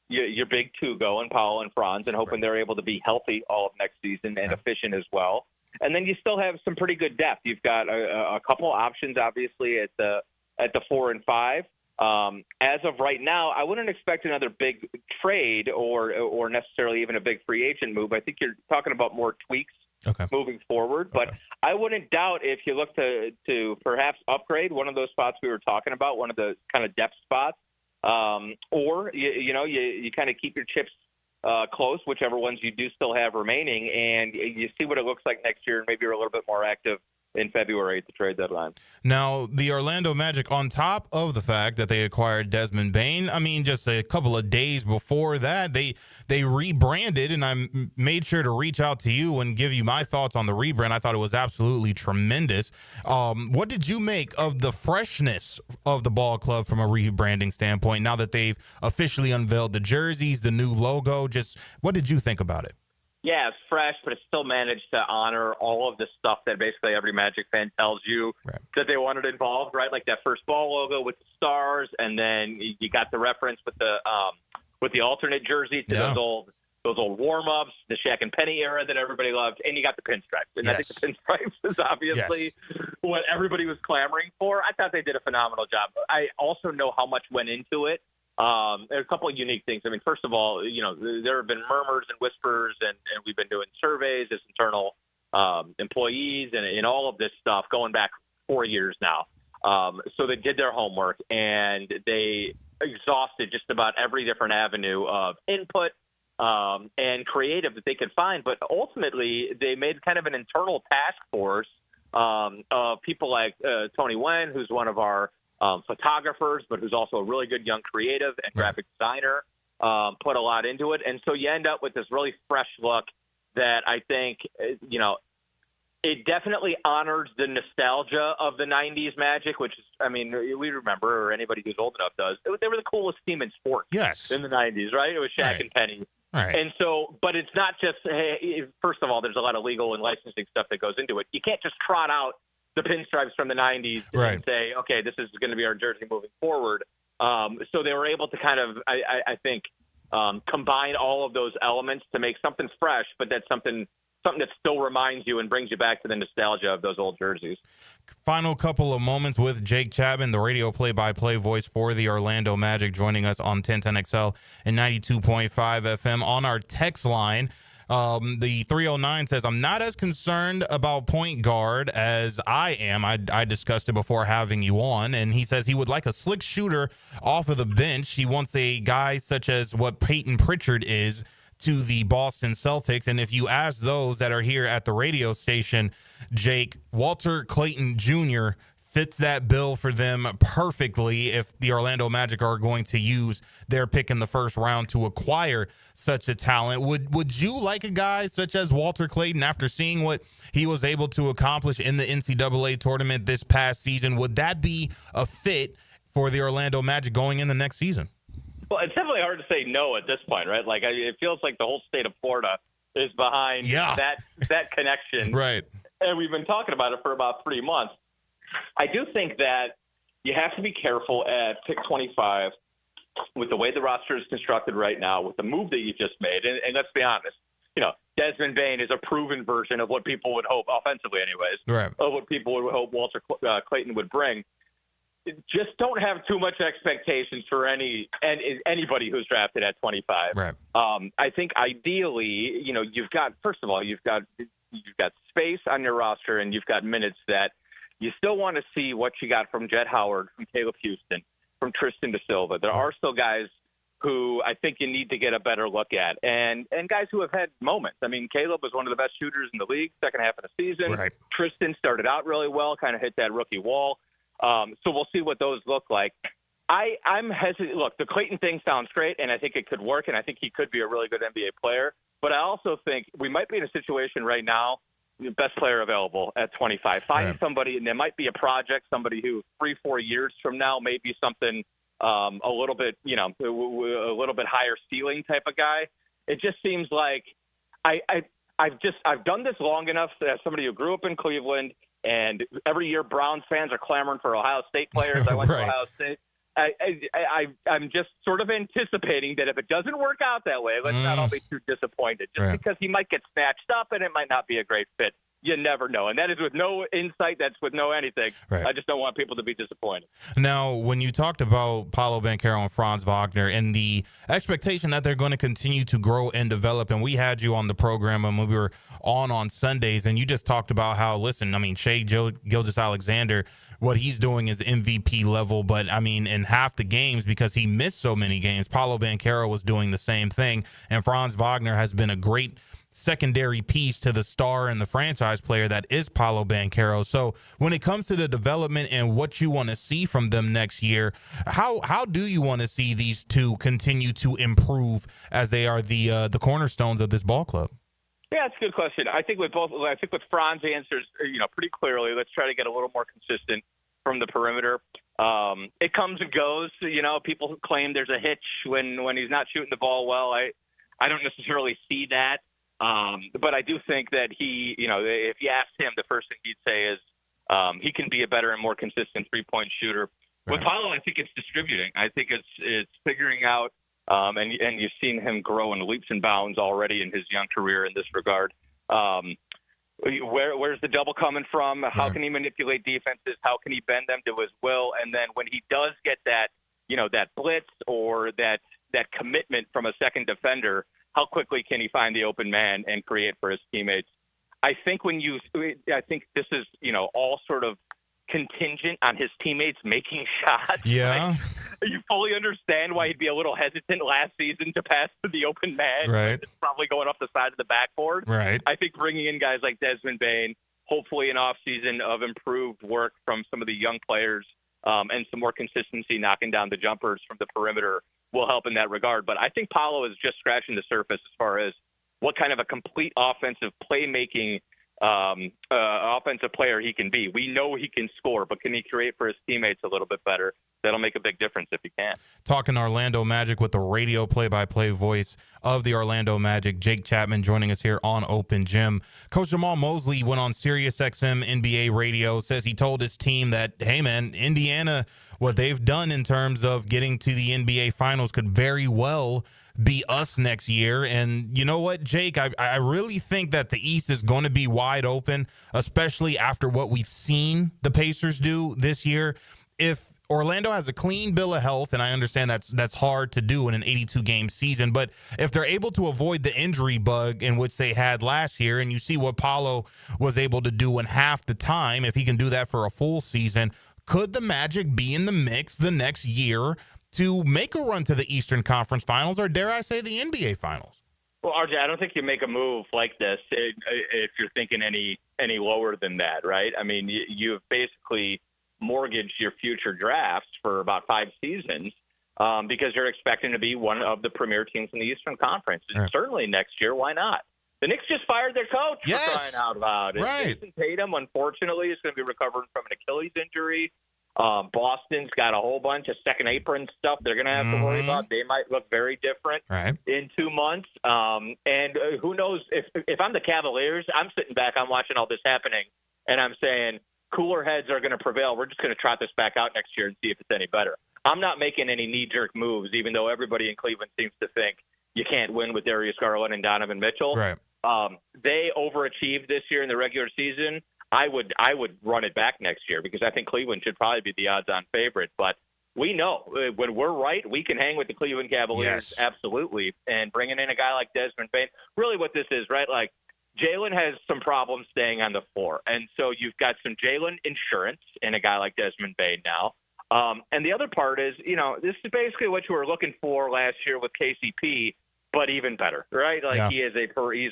your big two going, Powell and Franz, and hoping they're able to be healthy all of next season and efficient as well. And then you still have some pretty good depth. You've got a couple options, obviously, at the 4 and 5. As of right now, I wouldn't expect another big trade or necessarily even a big free agent move. I think you're talking about more tweaks moving forward. But I wouldn't doubt if you look to perhaps upgrade one of those spots we were talking about, one of the kind of depth spots, or you kind of keep your chips close, whichever ones you do still have remaining, and you see what it looks like next year, and maybe you're a little bit more active in February at the trade deadline. Now, the Orlando Magic, on top of the fact that they acquired Desmond Bane, I mean, just a couple of days before that, they rebranded, and I made sure to reach out to you and give you my thoughts on the rebrand. I thought it was absolutely tremendous. What did you make of the freshness of the ball club from a rebranding standpoint now that they've officially unveiled the jerseys, the new logo? Just what did you think about it? Yeah, it's fresh, but it still managed to honor all of the stuff that basically every Magic fan tells you that they wanted involved, right? Like that first ball logo with the stars, and then you got the reference with the alternate jerseys to those old warm-ups, the Shaq and Penny era that everybody loved, and you got the pinstripes. And I think the pinstripes is obviously what everybody was clamoring for. I thought they did a phenomenal job. I also know how much went into it. There's a couple of unique things. I mean, first of all, there have been murmurs and whispers, and we've been doing surveys as internal employees and all of this stuff going back 4 years now. So they did their homework, and they exhausted just about every different avenue of input and creative that they could find. But ultimately, they made kind of an internal task force of people like Tony Wen, who's one of our photographers, but who's also a really good young creative and graphic designer, put a lot into it. And so you end up with this really fresh look that I think, it definitely honors the nostalgia of the 90s Magic, which is, I mean, we remember, or anybody who's old enough does, they were the coolest team in sports in the 90s, right? It was Shaq and Penny. Right. And so, but it's not just, hey, first of all, there's a lot of legal and licensing stuff that goes into it. You can't just trot out the pinstripes from the 90s and say, okay, this is going to be our jersey moving forward. So they were able to kind of, I think, combine all of those elements to make something fresh, but that's something that still reminds you and brings you back to the nostalgia of those old jerseys. Final couple of moments with Jake Chapman, the radio play-by-play voice for the Orlando Magic, joining us on 1010XL and 92.5 FM on our text line. The 309 says, I'm not as concerned about point guard as I am. I discussed it before having you on. And he says he would like a slick shooter off of the bench. He wants a guy such as what Peyton Pritchard is to the Boston Celtics. And if you ask those that are here at the radio station, Jake, Walter Clayton Jr. fits that bill for them perfectly if the Orlando Magic are going to use their pick in the first round to acquire such a talent. Would you like a guy such as Walter Clayton after seeing what he was able to accomplish in the NCAA tournament this past season? Would that be a fit for the Orlando Magic going in the next season? Well, it's definitely hard to say no at this point, right? Like, it feels like the whole state of Florida is behind that connection. Right. And we've been talking about it for about 3 months. I do think that you have to be careful at pick 25 with the way the roster is constructed right now, with the move that you just made, and let's be honest, Desmond Bain is a proven version of what people would hope, offensively anyways, right, of what people would hope Walter Clayton would bring. Just don't have too much expectations for anybody who's drafted at 25. Right. I think ideally, you've got space on your roster and you've got minutes that you still want to see what you got from Jet Howard, from Caleb Houston, from Tristan Da Silva. There are still guys who I think you need to get a better look at, and guys who have had moments. I mean, Caleb was one of the best shooters in the league second half of the season. Right. Tristan started out really well, kind of hit that rookie wall. So we'll see what those look like. I'm hesitant. Look, the Clayton thing sounds great, and I think it could work, and I think he could be a really good NBA player. But I also think we might be in a situation right now, best player available at 25. Find somebody, and there might be a project, somebody who 3-4 years from now may be something a little bit, a little bit higher ceiling type of guy. It just seems like I've done this long enough as somebody who grew up in Cleveland, and every year Browns fans are clamoring for Ohio State players. I went to Ohio State. I'm just sort of anticipating that if it doesn't work out that way, let's not all be too disappointed. Just because he might get snatched up and it might not be a great fit. You never know. And that is with no insight. That's with no anything. Right. I just don't want people to be disappointed. Now, when you talked about Paolo Banchero and Franz Wagner and the expectation that they're going to continue to grow and develop, and we had you on the program when we were on Sundays, and you just talked about how, listen, I mean, Shai Gilgeous-Alexander, what he's doing is MVP level, but I mean, in half the games, because he missed so many games, Paolo Banchero was doing the same thing, and Franz Wagner has been a great secondary piece to the star and the franchise player that is Paolo Banchero. So when it comes to the development and what you want to see from them next year, how do you want to see these two continue to improve as they are the cornerstones of this ball club? Yeah, it's a good question. I think with Franz answers, pretty clearly, let's try to get a little more consistent from the perimeter. It comes and goes. People claim there's a hitch when he's not shooting the ball well. I don't necessarily see that. But I do think that he, if you asked him, the first thing he'd say is he can be a better and more consistent three-point shooter. Right. With Paolo, I think it's distributing. I think it's figuring out, and you've seen him grow in leaps and bounds already in his young career in this regard. Where's the double coming from? How can he manipulate defenses? How can he bend them to his will? And then when he does get that, that blitz or that commitment from a second defender, how quickly can he find the open man and create for his teammates? I think I think this is, all sort of contingent on his teammates making shots. Yeah. Right? You fully understand why he'd be a little hesitant last season to pass to the open man. Right. It's probably going off the side of the backboard. Right. I think bringing in guys like Desmond Bain, hopefully an offseason of improved work from some of the young players, and some more consistency knocking down the jumpers from the perimeter will help in that regard. But I think Paolo is just scratching the surface as far as what kind of a complete offensive playmaking offensive player he can be. We know he can score, but can he create for his teammates a little bit better? That'll make a big difference if he can. Talking Orlando Magic with the radio play-by-play voice of the Orlando Magic, Jake Chapman, joining us here on Open Gym. Coach Jamal Mosley went on SiriusXM NBA radio, says he told his team that, hey, man, Indiana, what they've done in terms of getting to the NBA Finals could very well be us next year. And you know what, Jake, I really think that the East is going to be wide open, especially after what we've seen the Pacers do this year. If Orlando has a clean bill of health, and I understand that's hard to do in an 82-game season, but if they're able to avoid the injury bug in which they had last year, and you see what Paolo was able to do in half the time, if he can do that for a full season, could the Magic be in the mix the next year to make a run to the Eastern Conference Finals, or dare I say the NBA Finals? Well, RJ, I don't think you make a move like this if you're thinking any lower than that, right? I mean, you've basically mortgage your future drafts for about 5 seasons because you're expecting to be one of the premier teams in the Eastern Conference. And certainly next year, why not? The Knicks just fired their coach for crying out loud. Right. Jason Tatum, unfortunately, is going to be recovering from an Achilles injury. Boston's got a whole bunch of second apron stuff they're going to have to worry about. They might look very different in 2 months. And who knows, if I'm the Cavaliers, I'm sitting back, I'm watching all this happening, and I'm saying, cooler heads are going to prevail. We're just going to trot this back out next year and see if it's any better. I'm not making any knee-jerk moves, even though everybody in Cleveland seems to think you can't win with Darius Garland and Donovan Mitchell. Right. They overachieved this year in the regular season. I would run it back next year because I think Cleveland should probably be the odds-on favorite. But we know when we're right, we can hang with the Cleveland Cavaliers, absolutely. And bringing in a guy like Desmond Bane, really what this is, right? Like Jalen has some problems staying on the floor. And so you've got some Jalen insurance in a guy like Desmond Bane now. And the other part is, this is basically what you were looking for last year with KCP, but even better, right? Like he's a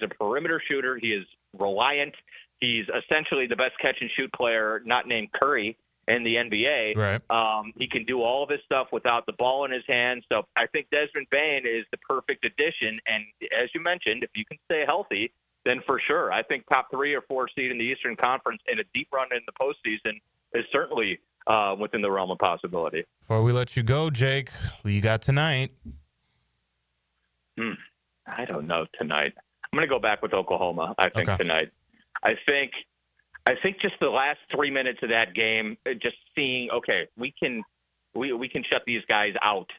perimeter shooter. He is reliant. He's essentially the best catch-and-shoot player, not named Curry, in the NBA. Right. He can do all of his stuff without the ball in his hands. So I think Desmond Bane is the perfect addition. And as you mentioned, if you can stay healthy, then for sure, I think top 3 or 4 seed in the Eastern Conference and a deep run in the postseason is certainly within the realm of possibility. Before we let you go, Jake, who you got tonight? I don't know tonight. I'm going to go back with Oklahoma, I think, tonight. I think just the last 3 minutes of that game, just seeing, okay, we can shut these guys out.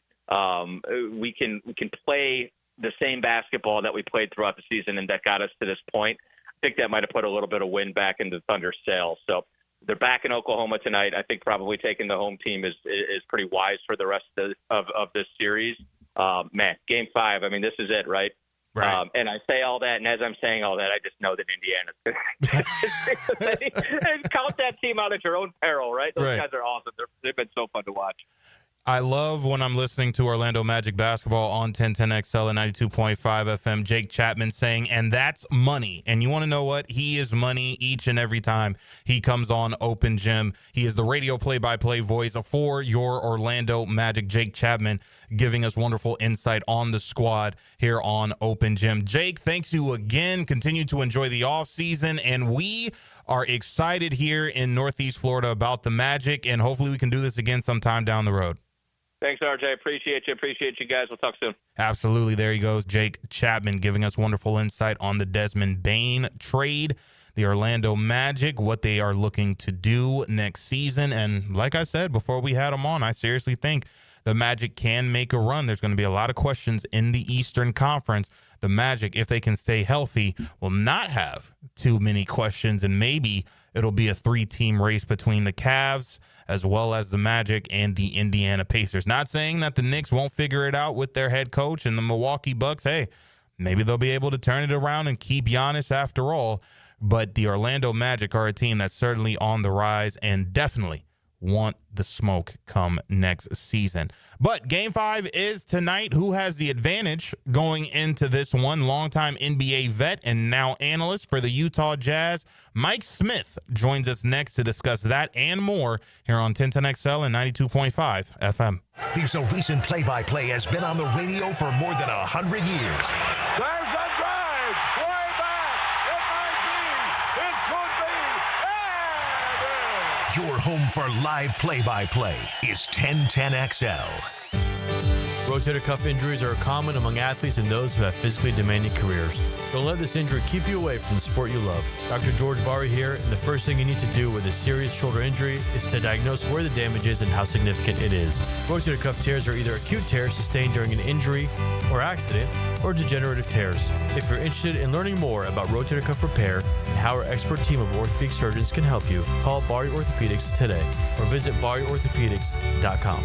We can play the same basketball that we played throughout the season and that got us to this point. I think that might have put a little bit of wind back into Thunder's sails. So they're back in Oklahoma tonight. I think probably taking the home team is pretty wise for the rest of this series. Man, Game 5. I mean, this is it, right? Right. And I say all that, and as I'm saying all that, I just know that Indiana's count that team out at your own peril, right? Those guys are awesome. They've been so fun to watch. I love when I'm listening to Orlando Magic basketball on 1010XL and 92.5 FM, Jake Chapman saying, and that's money. And you want to know what? He is money each and every time he comes on Open Gym. He is the radio play-by-play voice for your Orlando Magic. Jake Chapman giving us wonderful insight on the squad here on Open Gym. Jake, thanks you again. Continue to enjoy the offseason, and we are excited here in Northeast Florida about the Magic, and hopefully we can do this again sometime down the road. Thanks, RJ. Appreciate you. Appreciate you guys. We'll talk soon. Absolutely. There he goes, Jake Chapman, giving us wonderful insight on the Desmond Bane trade, the Orlando Magic, what they are looking to do next season. And like I said before we had him on, I seriously think the Magic can make a run. There's going to be a lot of questions in the Eastern Conference. The Magic, if they can stay healthy, will not have too many questions, and maybe it'll be a 3-team race between the Cavs as well as the Magic and the Indiana Pacers. Not saying that the Knicks won't figure it out with their head coach, and the Milwaukee Bucks, hey, maybe they'll be able to turn it around and keep Giannis after all. But the Orlando Magic are a team that's certainly on the rise and definitely want the smoke come next season. But Game 5 is tonight. Who has the advantage going into this one? Longtime NBA vet and now analyst for the Utah Jazz, Mike Smith, joins us next to discuss that and more here on 1010XL and 92.5 FM. There's a reason play-by-play has been on the radio for more than 100 years. There's a drive, way back, it might be, it could be, Your home for live play-by-play is 1010XL. Rotator cuff injuries are common among athletes and those who have physically demanding careers. Don't let this injury keep you away from the sport you love. Dr. George Bari here, and the first thing you need to do with a serious shoulder injury is to diagnose where the damage is and how significant it is. Rotator cuff tears are either acute tears sustained during an injury or accident, or degenerative tears. If you're interested in learning more about rotator cuff repair and how our expert team of orthopedic surgeons can help you, call Bari Orthopedics today or visit bariorthopedics.com.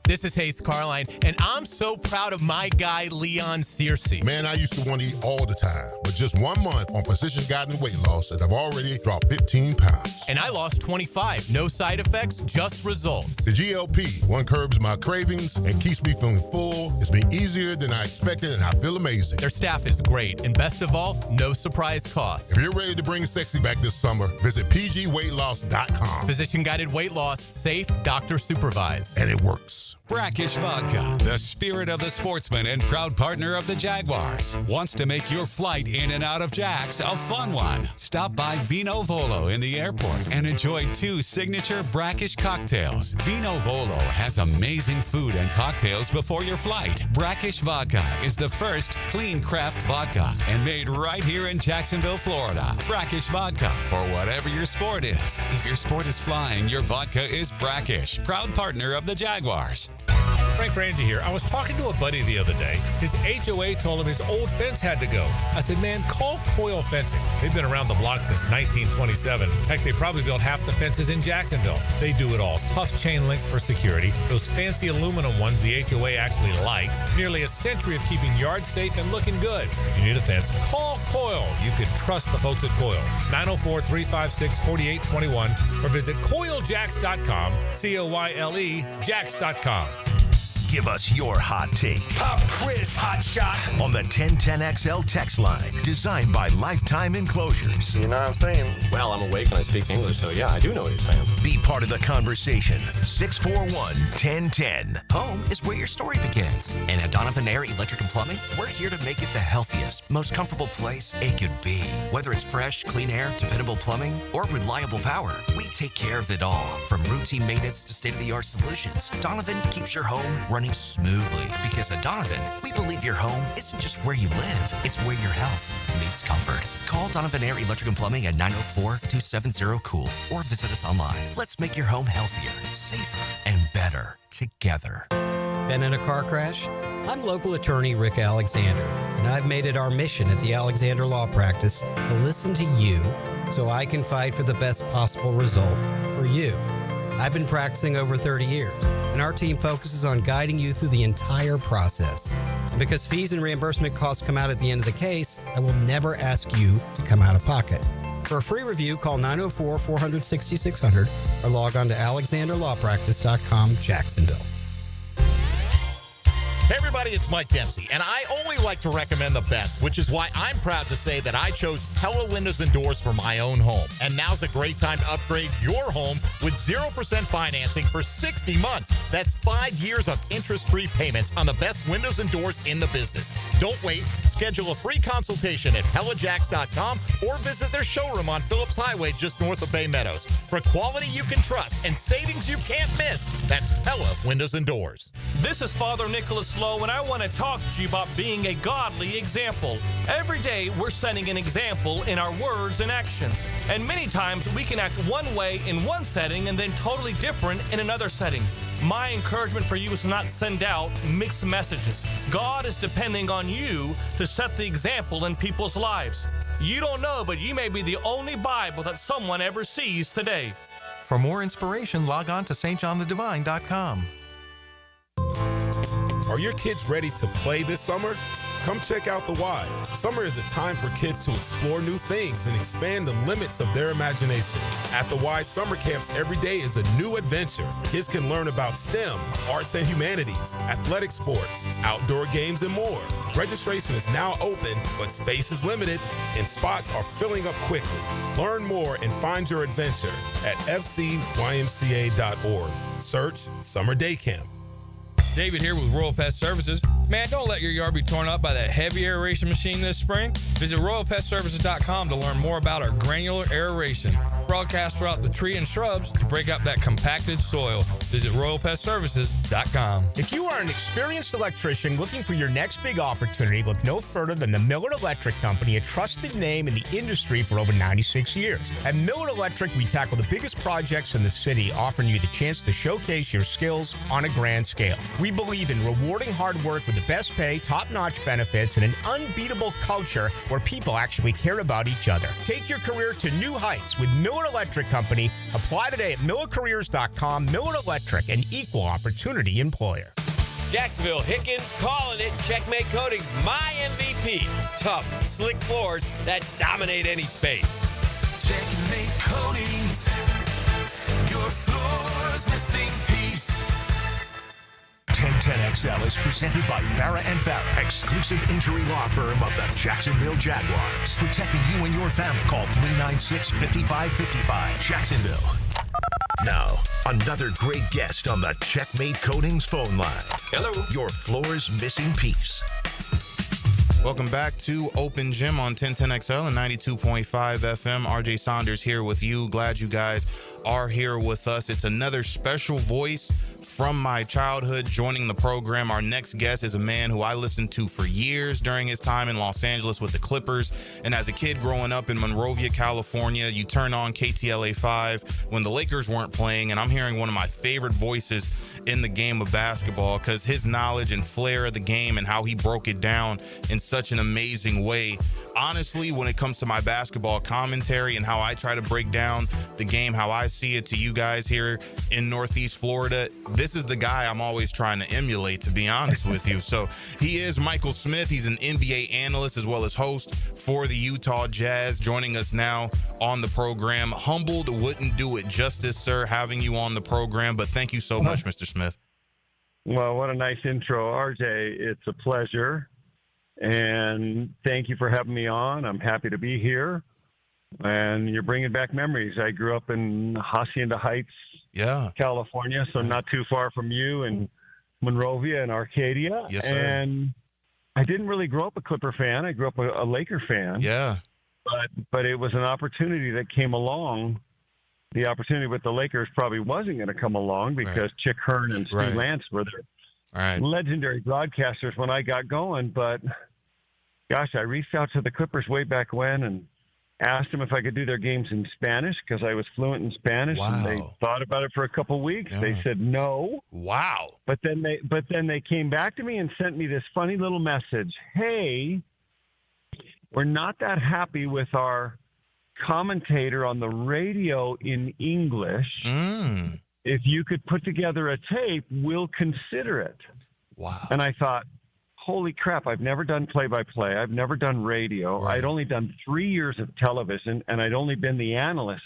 This is Hayes Carline, and I'm so proud of my guy, Leon Searcy. Man, I used to want to eat all the time, but just 1 month on Physician Guided Weight Loss, and I've already dropped 15 pounds. And I lost 25. No side effects, just results. The GLP, one curbs my cravings and keeps me feeling full. It's been easier than I expected, and I feel amazing. Their staff is great, and best of all, no surprise costs. If you're ready to bring sexy back this summer, visit pgweightloss.com. Physician Guided Weight Loss, safe, doctor supervised. And it works. Jaguars. Brackish Vodka, the spirit of the sportsman and proud partner of the Jaguars, wants to make your flight in and out of Jack's a fun one. Stop by Vino Volo in the airport and enjoy 2 signature brackish cocktails. Vino Volo has amazing food and cocktails before your flight. Brackish Vodka is the first clean craft vodka and made right here in Jacksonville, Florida. Brackish Vodka for whatever your sport is. If your sport is flying, your vodka is Brackish, proud partner of the Jaguars. Frank Frangie here. I was talking to a buddy the other day. His HOA told him his old fence had to go. I said, man, call Coil Fencing. They've been around the block since 1927. Heck, they probably built half the fences in Jacksonville. They do it all. Tough chain link for security. Those fancy aluminum ones the HOA actually likes. Nearly a century of keeping yards safe and looking good. If you need a fence, call Coil. You can trust the folks at Coil. 904-356-4821 or visit coiljacks.com, COYLE, jacks.com. Give us your hot take. Pop quiz, hot shot. On the 1010XL text line, designed by Lifetime Enclosures. You know what I'm saying? Well, I'm awake and I speak English, so yeah, I do know what you're saying. Be part of the conversation. 641-1010. Home is where your story begins. And at Donovan Air Electric and Plumbing, we're here to make it the healthiest, most comfortable place it could be. Whether it's fresh, clean air, dependable plumbing, or reliable power, we take care of it all. From routine maintenance to state-of-the-art solutions, Donovan keeps your home running smoothly, because at Donovan, we believe your home isn't just where you live, it's where your health meets comfort. Call Donovan Air Electric and Plumbing at 904-270-COOL or visit us online. Let's make your home healthier, safer, and better together. Been in a car crash? I'm local attorney Rick Alexander, and I've made it our mission at the Alexander Law Practice to listen to you so I can fight for the best possible result for you. I've been practicing over 30 years, and our team focuses on guiding you through the entire process. And because fees and reimbursement costs come out at the end of the case, I will never ask you to come out of pocket. For a free review, call 904-400-6600 or log on to alexanderlawpractice.com, Jacksonville. Hey everybody, it's Mike Dempsey, and I only like to recommend the best, which is why I'm proud to say that I chose Pella Windows and Doors for my own home. And now's a great time to upgrade your home with 0% financing for 60 months. That's 5 years of interest-free payments on the best windows and doors in the business. Don't wait. Schedule a free consultation at PellaJacks.com or visit their showroom on Phillips Highway just north of Bay Meadows. For quality you can trust and savings you can't miss, that's Pella Windows and Doors. This is Father Nicholas Lowe, and I want to talk to you about being a godly example. Every day, we're setting an example in our words and actions. And many times, we can act one way in one setting and then totally different in another setting. My encouragement for you is to not send out mixed messages. God is depending on you to set the example in people's lives. You don't know, but you may be the only Bible that someone ever sees today. For more inspiration, log on to stjohnthedivine.com. Are your kids ready to play this summer? Come check out The Y. Summer is a time for kids to explore new things and expand the limits of their imagination. At The Y, summer camps every day is a new adventure. Kids can learn about STEM, arts and humanities, athletic sports, outdoor games, and more. Registration is now open, but space is limited, and spots are filling up quickly. Learn more and find your adventure at fcymca.org. Search Summer Day Camp. David here with Royal Pest Services. Man, don't let your yard be torn up by that heavy aeration machine this spring. Visit RoyalPestServices.com to learn more about our granular aeration. Broadcast throughout the tree and shrubs to break up that compacted soil. Visit RoyalPestServices.com. If you are an experienced electrician looking for your next big opportunity, look no further than the Miller Electric Company, a trusted name in the industry for over 96 years. At Miller Electric, we tackle the biggest projects in the city, offering you the chance to showcase your skills on a grand scale. We believe in rewarding hard work with the best pay, top-notch benefits, and an unbeatable culture where people actually care about each other. Take your career to new heights with Miller Electric Company. Apply today at millercareers.com. Miller Electric, an equal opportunity employer. Jacksonville, Hickens calling it. Checkmate Coating, my MVP. Tough, slick floors that dominate any space. Checkmate Coatings, your floor's missing piece. 1010XL is presented by Farah & Farah, exclusive injury law firm of the Jacksonville Jaguars. Protecting you and your family. Call 396-5555. Jacksonville. Now, another great guest on the Checkmate Coatings phone line. Hello. Your floor's missing piece. Welcome back to Open Gym on 1010XL and 92.5 FM. RJ Saunders here with you. Glad you guys are here with us. It's another special voice from my childhood joining the program. Our next guest is a man who I listened to for years during his time in Los Angeles with the Clippers. And as a kid growing up in Monrovia, California, you turn on KTLA 5 when the Lakers weren't playing, and I'm hearing one of my favorite voices in the game of basketball because his knowledge and flair of the game and how he broke it down in such an amazing way. Honestly, when it comes to my basketball commentary and how I try to break down the game, how I see it to you guys here in Northeast Florida, this is the guy I'm always trying to emulate, to be honest with you. So he is Michael Smith. He's an NBA analyst as well as host for the Utah Jazz, joining us now on the program. Humbled wouldn't do it justice, sir, having you on the program, but thank you so much, Mr. Smith. Well, what a nice intro, RJ. It's a pleasure. And thank you for having me on. I'm happy to be here. And you're bringing back memories. I grew up in Hacienda Heights, California, so not too far from you, and Monrovia and Arcadia. Yes, sir. And I didn't really grow up a Clipper fan. I grew up a Laker fan. Yeah. But it was an opportunity that came along. The opportunity with the Lakers probably wasn't going to come along because Chick Hearn and Stu Lance were there. Legendary broadcasters when I got going, but gosh, I reached out to the Clippers way back when and asked them if I could do their games in Spanish because I was fluent in Spanish. Wow. And they thought about it for a couple of weeks. Yeah. They said no. Wow. But then they came back to me and sent me this funny little message. Hey, we're not that happy with our commentator on the radio in English. If you could put together a tape, we'll consider it. Wow. And I thought, holy crap, I've never done play-by-play. I've never done radio. I'd only done 3 years of television, and I'd only been the analyst.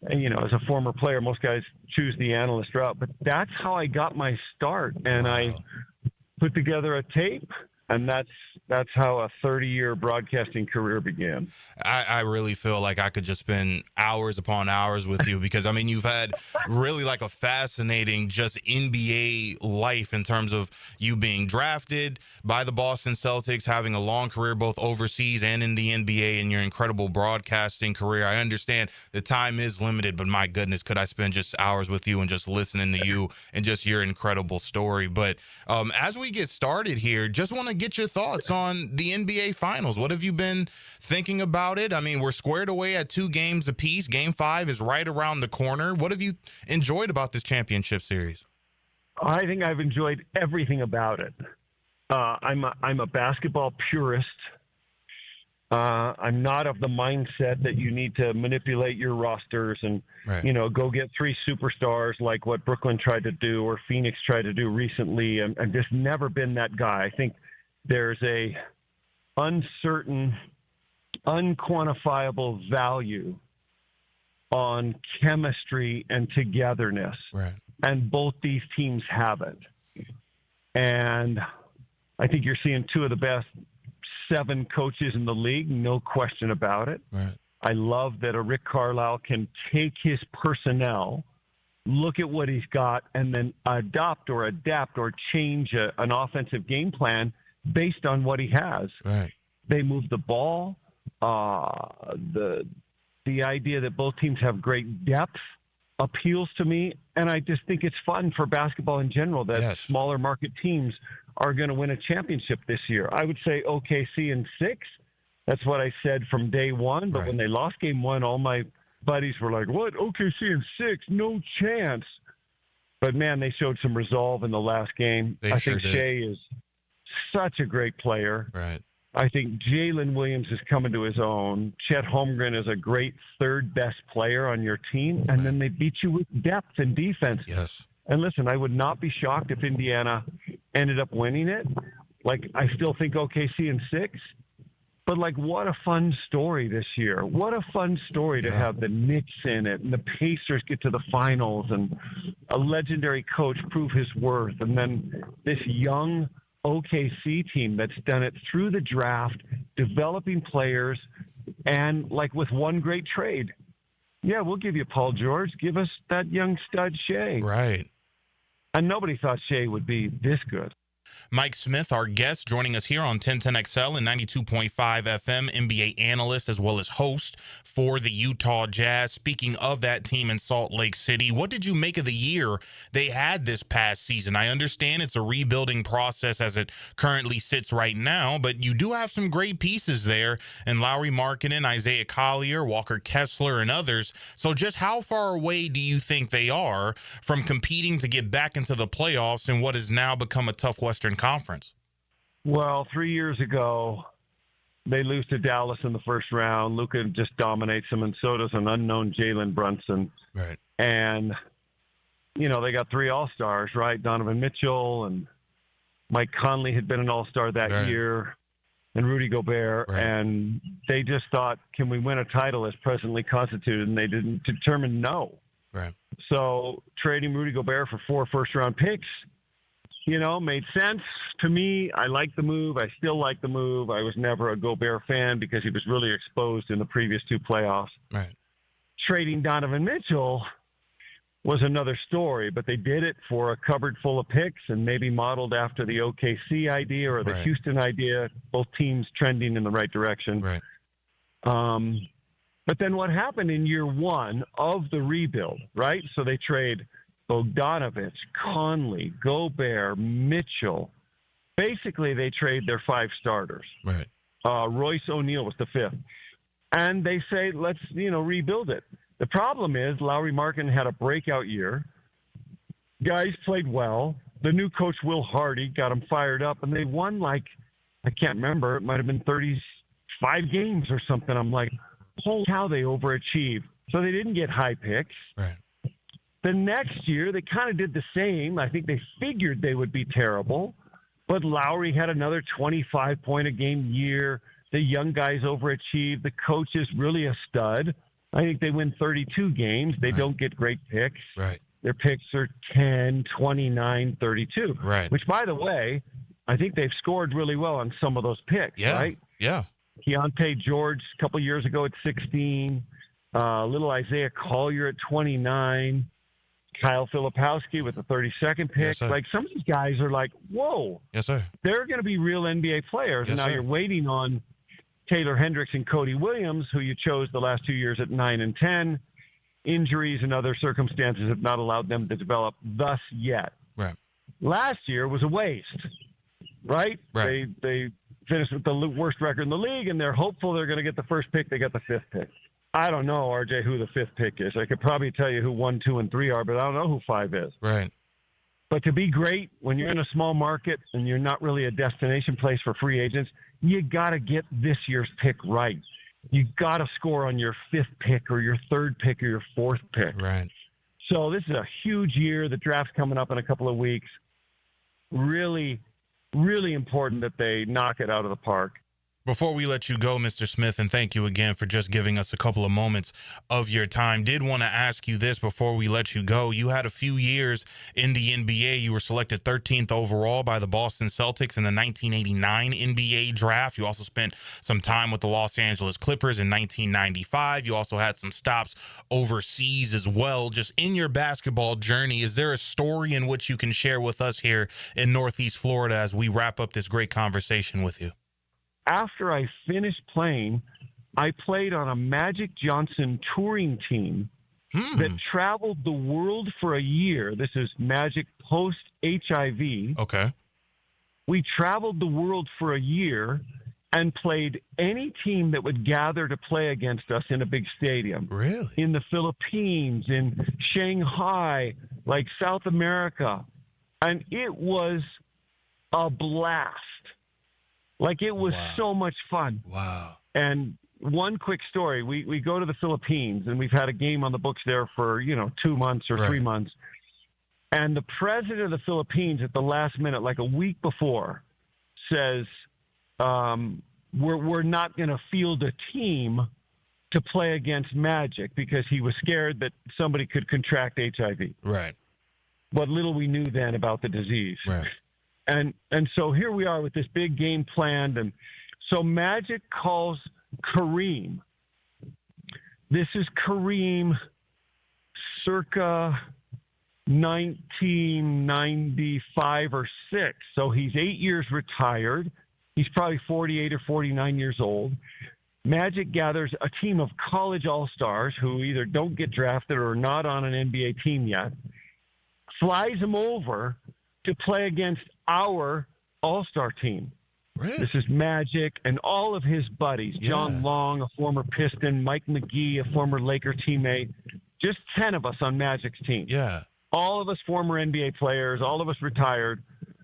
And, you know, as a former player, most guys choose the analyst route. But that's how I got my start. And I put together a tape, and that's how a 30-year broadcasting career began. I really feel like I could just spend hours upon hours with you because, I mean, you've had really like a fascinating just NBA life in terms of you being drafted by the Boston Celtics, having a long career both overseas and in the NBA, and your incredible broadcasting career. I understand the time is limited, but my goodness, could I spend just hours with you and just listening to you and just your incredible story. But as we get started here, just want to get your thoughts on the NBA Finals. What have you been thinking about it? I mean, we're squared away at 2 games apiece. Game 5 is right around the corner. What have you enjoyed about this championship series? I think I've enjoyed everything about it. I'm a basketball purist. I'm not of the mindset that you need to manipulate your rosters and, you know, go get 3 superstars like what Brooklyn tried to do or Phoenix tried to do recently. I've just never been that guy. I think there's a uncertain, unquantifiable value on chemistry and togetherness. And both these teams have it. And I think you're seeing 2 of the best 7 coaches in the league, no question about it. I love that a Rick Carlisle can take his personnel, look at what he's got, and then adopt or adapt or change an offensive game plan based on what he has. They move the ball. The idea that both teams have great depth appeals to me, and I just think it's fun for basketball in general that smaller market teams are going to win a championship this year. I would say OKC in 6. That's what I said from day one, but when they lost game 1, all my buddies were like, what, OKC in 6? No chance. But, man, they showed some resolve in the last game. I think Shea is such a great player. I think Jalen Williams is coming to his own. Chet Holmgren is a great 3rd best player on your team, and then they beat you with depth and defense. And listen, I would not be shocked if Indiana ended up winning it. Like, I still think OKC in 6. But, like, what a fun story this year. What a fun story to have the Knicks in it and the Pacers get to the finals and a legendary coach prove his worth. And then this young OKC team that's done it through the draft, developing players, and, like, with one great trade. yeah, we'll give you Paul George. Give us that young stud Shea. Right. And nobody thought Shea would be this good. Mike Smith, our guest, joining us here on 1010XL and 92.5 FM, NBA analyst as well as host for the Utah Jazz. Speaking of that team in Salt Lake City, what did you make of the year they had this past season? I understand it's a rebuilding process as it currently sits right now, but you do have some great pieces there, and Lauri Markkanen, Isaiah Collier, Walker Kessler, and others. So just how far away do you think they are from competing to get back into the playoffs in what has now become a tough Western Conference? Well, 3 years ago, they lose to Dallas in the first round. Luka just dominates them, and so does an unknown Jalen Brunson. Right. And, you know, they got 3 All-Stars, right? Donovan Mitchell and Mike Conley had been an All-Star that year, and Rudy Gobert. Right. And they just thought, can we win a title as presently constituted? And they didn't determine no. Right. So trading Rudy Gobert for 4 first-round picks, you know, made sense to me. I like the move. I still like the move. I was never a Gobert fan because he was really exposed in the previous 2 playoffs. Right. Trading Donovan Mitchell was another story, but they did it for a cupboard full of picks and maybe modeled after the OKC idea or the Houston idea, both teams trending in the right direction. Right. But then what happened in year 1 of the rebuild, right? So they trade Bogdanovich, Conley, Gobert, Mitchell. Basically, they trade their 5 starters. Right. Royce O'Neal was the 5th. And they say, let's, rebuild it. The problem is Lauri Markkanen had a breakout year. Guys played well. The new coach, Will Hardy, got them fired up. And they won, I can't remember. It might have been 35 games or something. I'm like, holy cow, they overachieved. So they didn't get high picks. Right. The next year, they kind of did the same. I think they figured they would be terrible. But Lowry had another 25-point-a-game year. The young guys overachieved. The coach is really a stud. I think they win 32 games. They don't get great picks. Right. Their picks are 10, 29, 32. Right. Which, by the way, I think they've scored really well on some of those picks, right? Yeah. Keontae George a couple years ago at 16. Little Isaiah Collier at 29. Kyle Filipowski with the 32nd pick. Yes, sir. Some of these guys are like, whoa. Yes, sir. They're going to be real NBA players. Yes, and now sir. you're waiting on Taylor Hendricks and Cody Williams, who you chose the last 2 years at 9 and 10. Injuries and other circumstances have not allowed them to develop thus yet. Right. Last year was a waste, right? Right. They finished with the worst record in the league, and they're hopeful they're going to get the first pick. They got the 5th pick. I don't know, RJ, who the 5th pick is. I could probably tell you who 1, 2, and 3 are, but I don't know who 5 is. Right. But to be great when you're in a small market and you're not really a destination place for free agents, you got to get this year's pick right. You got to score on your 5th pick or your 3rd pick or your 4th pick. Right. So this is a huge year. The draft's coming up in a couple of weeks. Really, really important that they knock it out of the park. Before we let you go, Mr. Smith, and thank you again for just giving us a couple of moments of your time, did want to ask you this before we let you go. You had a few years in the NBA. You were selected 13th overall by the Boston Celtics in the 1989 NBA draft. You also spent some time with the Los Angeles Clippers in 1995. You also had some stops overseas as well. Just in your basketball journey, is there a story in which you can share with us here in Northeast Florida as we wrap up this great conversation with you? After I finished playing, I played on a Magic Johnson touring team that traveled the world for a year. This is Magic post-HIV. Okay. We traveled the world for a year and played any team that would gather to play against us in a big stadium. Really? In the Philippines, in Shanghai, South America. And it was a blast. It was so much fun. Wow. And one quick story. We go to the Philippines, and we've had a game on the books there for, 2 months or 3 months. And the president of the Philippines at the last minute, a week before, says, we're not going to field a team to play against Magic because he was scared that somebody could contract HIV. Right. What little we knew then about the disease. Right. And so here we are with this big game planned. And so Magic calls Kareem This is Kareem circa 1995 or 6. So he's 8 years retired. He's probably 48 or 49 years old. Magic gathers a team of college all-stars who either don't get drafted or are not on an NBA team yet, flies them over to play against our all-star team. Really? This is Magic and all of his buddies. Yeah. John Long, a former Piston, Mike McGee, a former Laker teammate. Just 10 of us on Magic's team. Yeah. All of us former NBA players, all of us retired.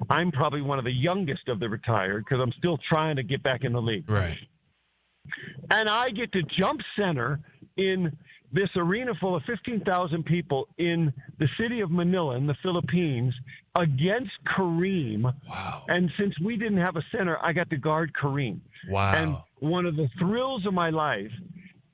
I'm probably one of the youngest of the retired because I'm still trying to get back in the league. Right. And I get to jump center in this arena full of 15,000 people in the city of Manila in the Philippines against Kareem. Wow. And since we didn't have a center, I got to guard Kareem. Wow. And one of the thrills of my life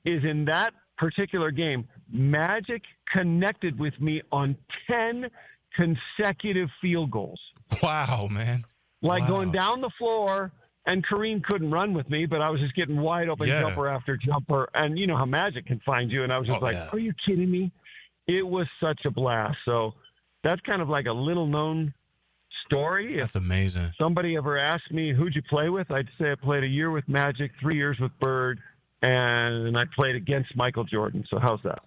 is in that particular game, Magic connected with me on 10 consecutive field goals. Wow, man. Like going down the floor, and Kareem couldn't run with me, but I was just getting wide open jumper after jumper. And you know how Magic can find you. And I was just are you kidding me? It was such a blast. So that's kind of like a little known story. That's amazing. If somebody ever asked me, who'd you play with? I'd say I played a year with Magic, 3 years with Bird, and I played against Michael Jordan. So how's that?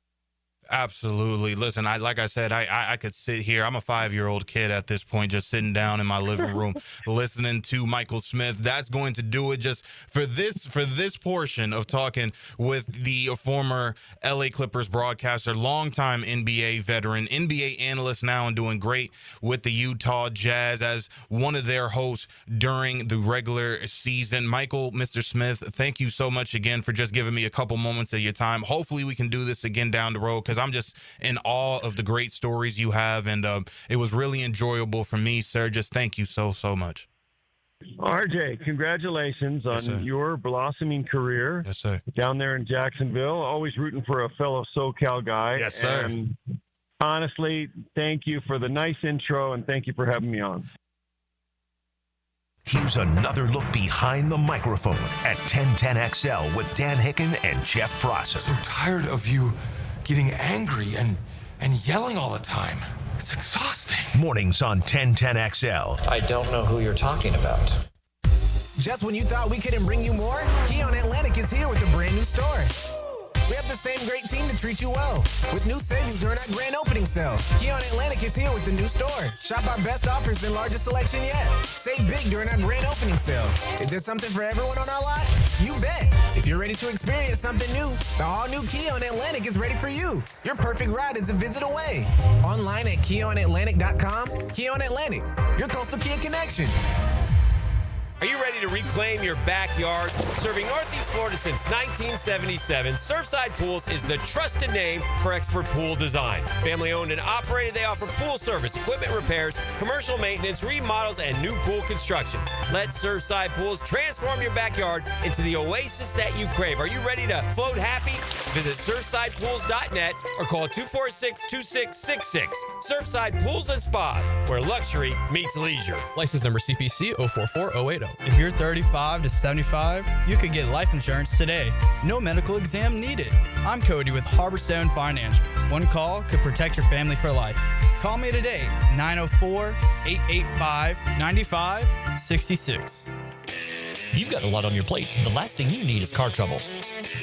Absolutely. Listen, like I said, I could sit here. I'm a 5-year-old kid at this point, just sitting down in my living room, listening to Michael Smith. That's going to do it just for this portion of talking with the former LA Clippers broadcaster, longtime NBA veteran, NBA analyst now, and doing great with the Utah Jazz as one of their hosts during the regular season. Michael, Mr. Smith, thank you so much again for just giving me a couple moments of your time. Hopefully we can do this again down the road, because I'm just in awe of the great stories you have, and it was really enjoyable for me, sir. Just thank you so much. RJ, congratulations on your blossoming career. Yes, sir. Down there in Jacksonville. Always rooting for a fellow SoCal guy. Yes, sir. And honestly, thank you for the nice intro, and thank you for having me on. Here's another look behind the microphone at 1010XL with Dan Hicken and Jeff Prosser. So tired of you getting angry and yelling all the time. It's exhausting. Mornings on 1010XL. I don't know who you're talking about. Just when you thought we couldn't bring you more, Keon Atlantic is here with a brand new store. We have the same great team to treat you well, with new savings during our grand opening sale. Keon Atlantic is here with the new store. Shop our best offers and largest selection yet. Save big during our grand opening sale. Is there something for everyone on our lot? You bet. If you're ready to experience something new, the all-new Keon Atlantic is ready for you. Your perfect ride is a visit away. Online at KeonAtlantic.com. Keon Atlantic, your coastal Kia connection. Are you ready to reclaim your backyard? Serving Northeast Florida since 1977, Surfside Pools is the trusted name for expert pool design. Family owned and operated, they offer pool service, equipment repairs, commercial maintenance, remodels, and new pool construction. Let Surfside Pools transform your backyard into the oasis that you crave. Are you ready to float happy? Visit surfsidepools.net or call 246-2666. Surfside Pools and Spas, where luxury meets leisure. License number CPC 044080. If you're 35 to 75, you could get life insurance today. No medical exam needed. I'm Cody with Harborstone Financial. One call could protect your family for life. Call me today, 904-885-9566. You've got a lot on your plate. The last thing you need is car trouble.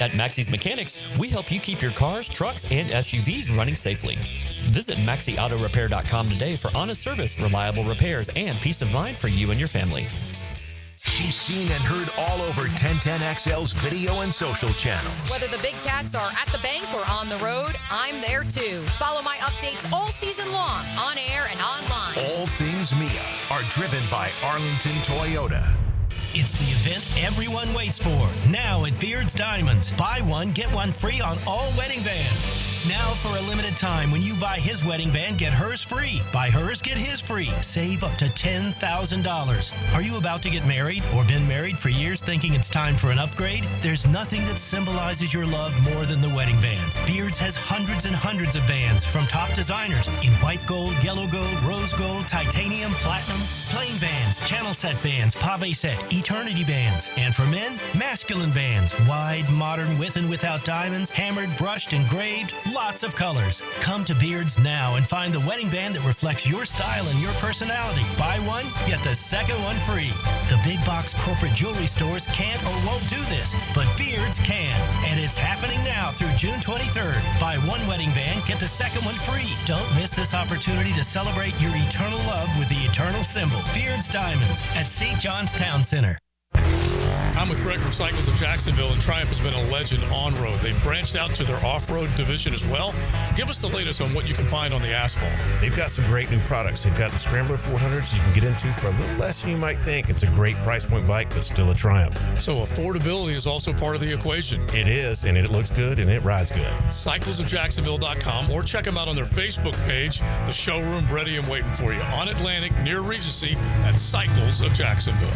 At Maxie's Mechanics, we help you keep your cars, trucks, and SUVs running safely. Visit MaxieAutoRepair.com today for honest service, reliable repairs, and peace of mind for you and your family. She's seen and heard all over 1010XL's video and social channels. Whether the big cats are at the bank or on the road, I'm there too. Follow my updates all season long, on air and online. All things Mia are driven by Arlington Toyota. It's the event everyone waits for. Now at Beard's Diamonds. Buy one, get one free on all wedding bands. Now for a limited time, when you buy his wedding band, get hers free. Buy hers, get his free. Save up to $10,000. Are you about to get married or been married for years thinking it's time for an upgrade? There's nothing that symbolizes your love more than the wedding band. Beards has hundreds and hundreds of bands from top designers in white gold, yellow gold, rose gold, titanium, platinum, plain bands, channel set bands, pave set, eternity bands. And for men, masculine bands, wide, modern, with and without diamonds, hammered, brushed, engraved, lots of colors. Come to Beards now and find the wedding band that reflects your style and your personality. Buy one, get the second one free. The big box corporate jewelry stores can't or won't do this, but Beards can. And it's happening now through June 23rd. Buy one wedding band, get the second one free. Don't miss this opportunity to celebrate your eternal love with the eternal symbol, Beards Diamonds, at St. John's Town Center. I'm with Greg from Cycles of Jacksonville, and Triumph has been a legend on-road. They've branched out to their off-road division as well. Give us the latest on what you can find on the asphalt. They've got some great new products. They've got the Scrambler 400s you can get into for a little less than you might think. It's a great price point bike, but still a Triumph. So affordability is also part of the equation. It is, and it looks good, and it rides good. CyclesofJacksonville.com, or check them out on their Facebook page. The showroom ready and waiting for you on Atlantic near Regency at Cycles of Jacksonville.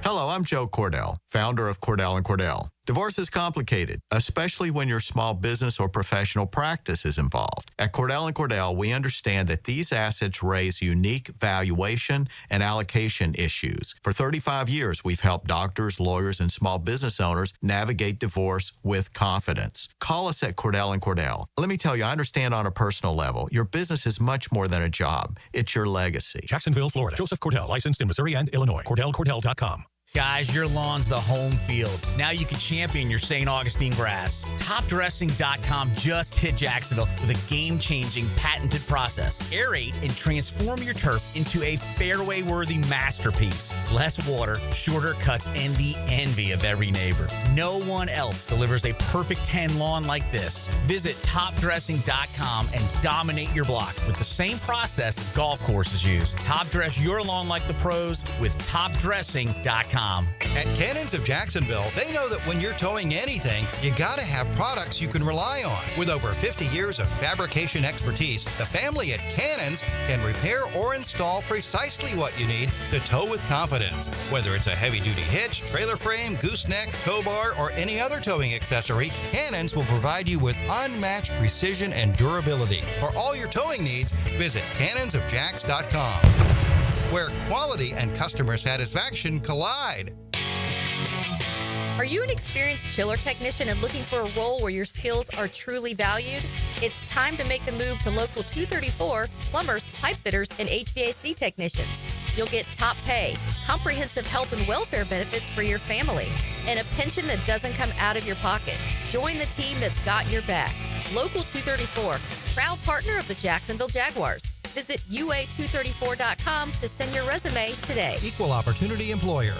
Hello, I'm Joe Cordell, founder of Cordell & Cordell. Divorce is complicated, especially when your small business or professional practice is involved. At Cordell & Cordell, we understand that these assets raise unique valuation and allocation issues. For 35 years, we've helped doctors, lawyers, and small business owners navigate divorce with confidence. Call us at Cordell & Cordell. Let me tell you, I understand on a personal level, your business is much more than a job. It's your legacy. Jacksonville, Florida. Joseph Cordell, licensed in Missouri and Illinois. CordellCordell.com. Guys, your lawn's the home field. Now you can champion your St. Augustine grass. TopDressing.com just hit Jacksonville with a game-changing patented process. Aerate and transform your turf into a fairway-worthy masterpiece. Less water, shorter cuts, and the envy of every neighbor. No one else delivers a perfect 10 lawn like this. Visit TopDressing.com and dominate your block with the same process that golf courses use. Top dress your lawn like the pros with TopDressing.com. At Cannons of Jacksonville, they know that when you're towing anything, you gotta have products you can rely on. With over 50 years of fabrication expertise, the family at Cannons can repair or install precisely what you need to tow with confidence. Whether it's a heavy-duty hitch, trailer frame, gooseneck, tow bar, or any other towing accessory, Cannons will provide you with unmatched precision and durability. For all your towing needs, visit cannonsofjacks.com, where quality and customer satisfaction collide. Are you an experienced chiller technician and looking for a role where your skills are truly valued? It's time to make the move to Local 234, plumbers, pipe fitters, and HVAC technicians. You'll get top pay, comprehensive health and welfare benefits for your family, and a pension that doesn't come out of your pocket. Join the team that's got your back. Local 234, proud partner of the Jacksonville Jaguars. Visit UA234.com to send your resume today. Equal opportunity employer.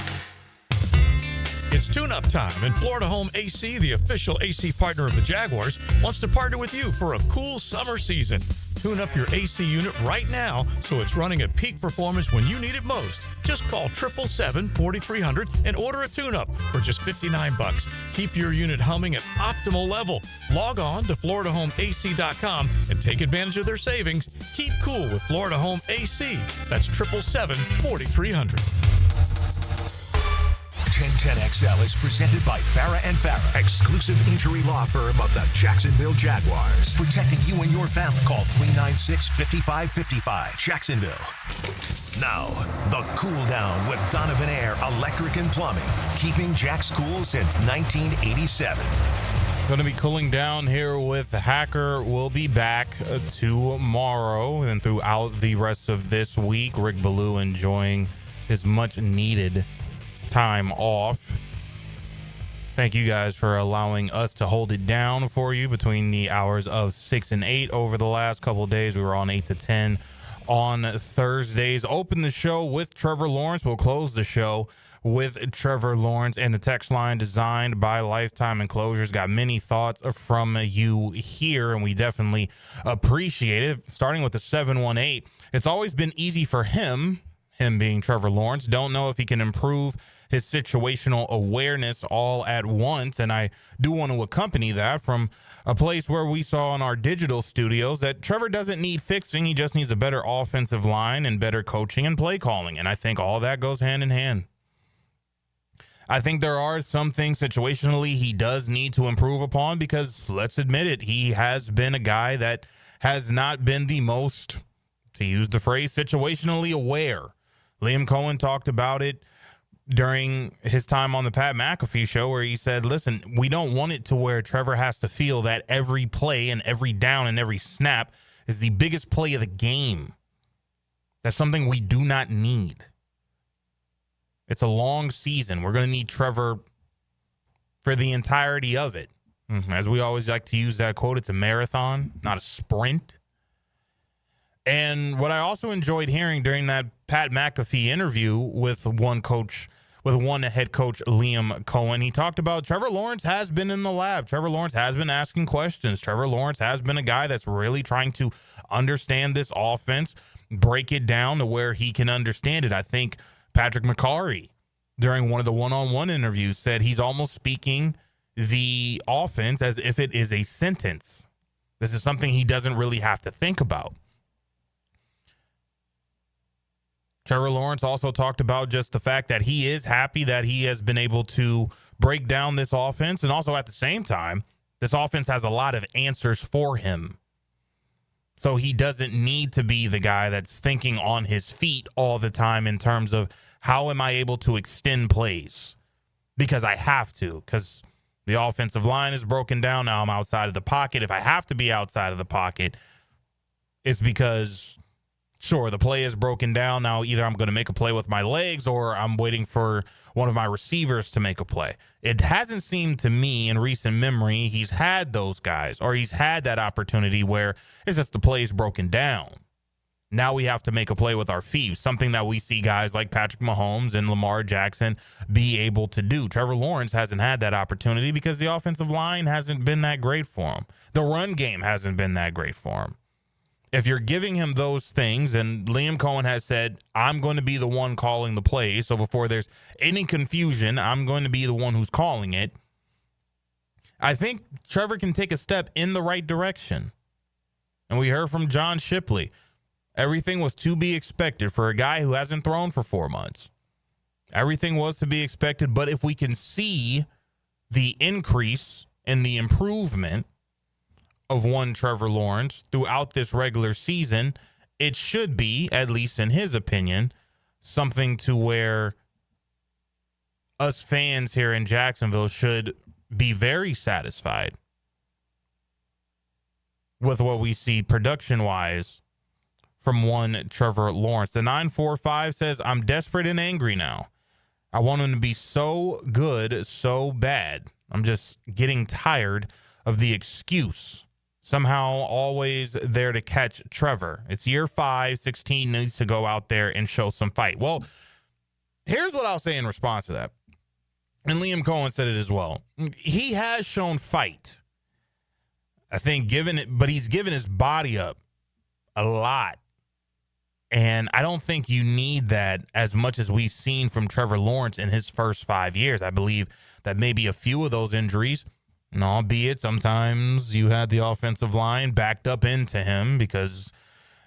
It's tune-up time, and Florida Home AC, the official AC partner of the Jaguars, wants to partner with you for a cool summer season. Tune up your AC unit right now so it's running at peak performance when you need it most. Just call 777-4300 and order a tune-up for just $59. Keep your unit humming at optimal level. Log on to FloridaHomeAC.com and take advantage of their savings. Keep cool with Florida Home AC. That's 777-4300. 1010XL is presented by Farah & Farah, exclusive injury law firm of the Jacksonville Jaguars. Protecting you and your family. Call 396-5555. Jacksonville. Now, the cool down with Donovan Air Electric and Plumbing. Keeping Jack's cool since 1987. Going to be cooling down here with Hacker. We'll be back tomorrow and throughout the rest of this week. Rick Ballou enjoying his much needed time off. Thank you guys for allowing us to hold it down for you between the hours of 6 and 8 over the last couple of days. We were on 8 to 10 on Thursdays. Open the show with Trevor Lawrence. We'll close the show with Trevor Lawrence, and the text line designed by Lifetime Enclosures. Got many thoughts from you here, and we definitely appreciate it. Starting with the 718, it's always been easy for him being Trevor Lawrence. Don't know if he can improve his situational awareness all at once. And I do want to accompany that from a place where we saw in our digital studios that Trevor doesn't need fixing. He just needs a better offensive line and better coaching and play calling. And I think all that goes hand in hand. I think there are some things situationally he does need to improve upon because, let's admit it, he has been a guy that has not been the most, to use the phrase, situationally aware. Liam Cohen talked about it during his time on the Pat McAfee show where he said, listen, we don't want it to where Trevor has to feel that every play and every down and every snap is the biggest play of the game. That's something we do not need. It's a long season. We're going to need Trevor for the entirety of it. As we always like to use that quote, it's a marathon, not a sprint. And what I also enjoyed hearing during that Pat McAfee interview with one head coach, Liam Cohen, he talked about Trevor Lawrence has been in the lab. Trevor Lawrence has been asking questions. Trevor Lawrence has been a guy that's really trying to understand this offense, break it down to where he can understand it. I think Patrick McCarry, during one of the one-on-one interviews, said he's almost speaking the offense as if it is a sentence. This is something he doesn't really have to think about. Trevor Lawrence also talked about just the fact that he is happy that he has been able to break down this offense. And also at the same time, this offense has a lot of answers for him. So he doesn't need to be the guy that's thinking on his feet all the time in terms of how am I able to extend plays? Because I have to, because the offensive line is broken down. Now I'm outside of the pocket. If I have to be outside of the pocket, it's because, sure, the play is broken down. Now either I'm going to make a play with my legs or I'm waiting for one of my receivers to make a play. It hasn't seemed to me in recent memory he's had those guys or he's had that opportunity where it's just the play's broken down. Now we have to make a play with our feet, something that we see guys like Patrick Mahomes and Lamar Jackson be able to do. Trevor Lawrence hasn't had that opportunity because the offensive line hasn't been that great for him. The run game hasn't been that great for him. If you're giving him those things, and Liam Cohen has said, I'm going to be the one calling the plays, so before there's any confusion, I'm going to be the one who's calling it, I think Trevor can take a step in the right direction. And we heard from John Shipley. Everything was to be expected for a guy who hasn't thrown for 4 months. Everything was to be expected, but if we can see the increase and the improvement of one Trevor Lawrence throughout this regular season, it should be, at least in his opinion, something to where us fans here in Jacksonville should be very satisfied with what we see production-wise from one Trevor Lawrence. The 945 says, I'm desperate and angry now. I want him to be so good, so bad. I'm just getting tired of the excuse. Somehow always there to catch Trevor. It's year 5, 16 needs to go out there and show some fight. Well, here's what I'll say in response to that. And Liam Cohen said it as well. He has shown fight. I think but he's given his body up a lot. And I don't think you need that as much as we've seen from Trevor Lawrence in his first 5 years. I believe that maybe a few of those injuries, and albeit sometimes you had the offensive line backed up into him because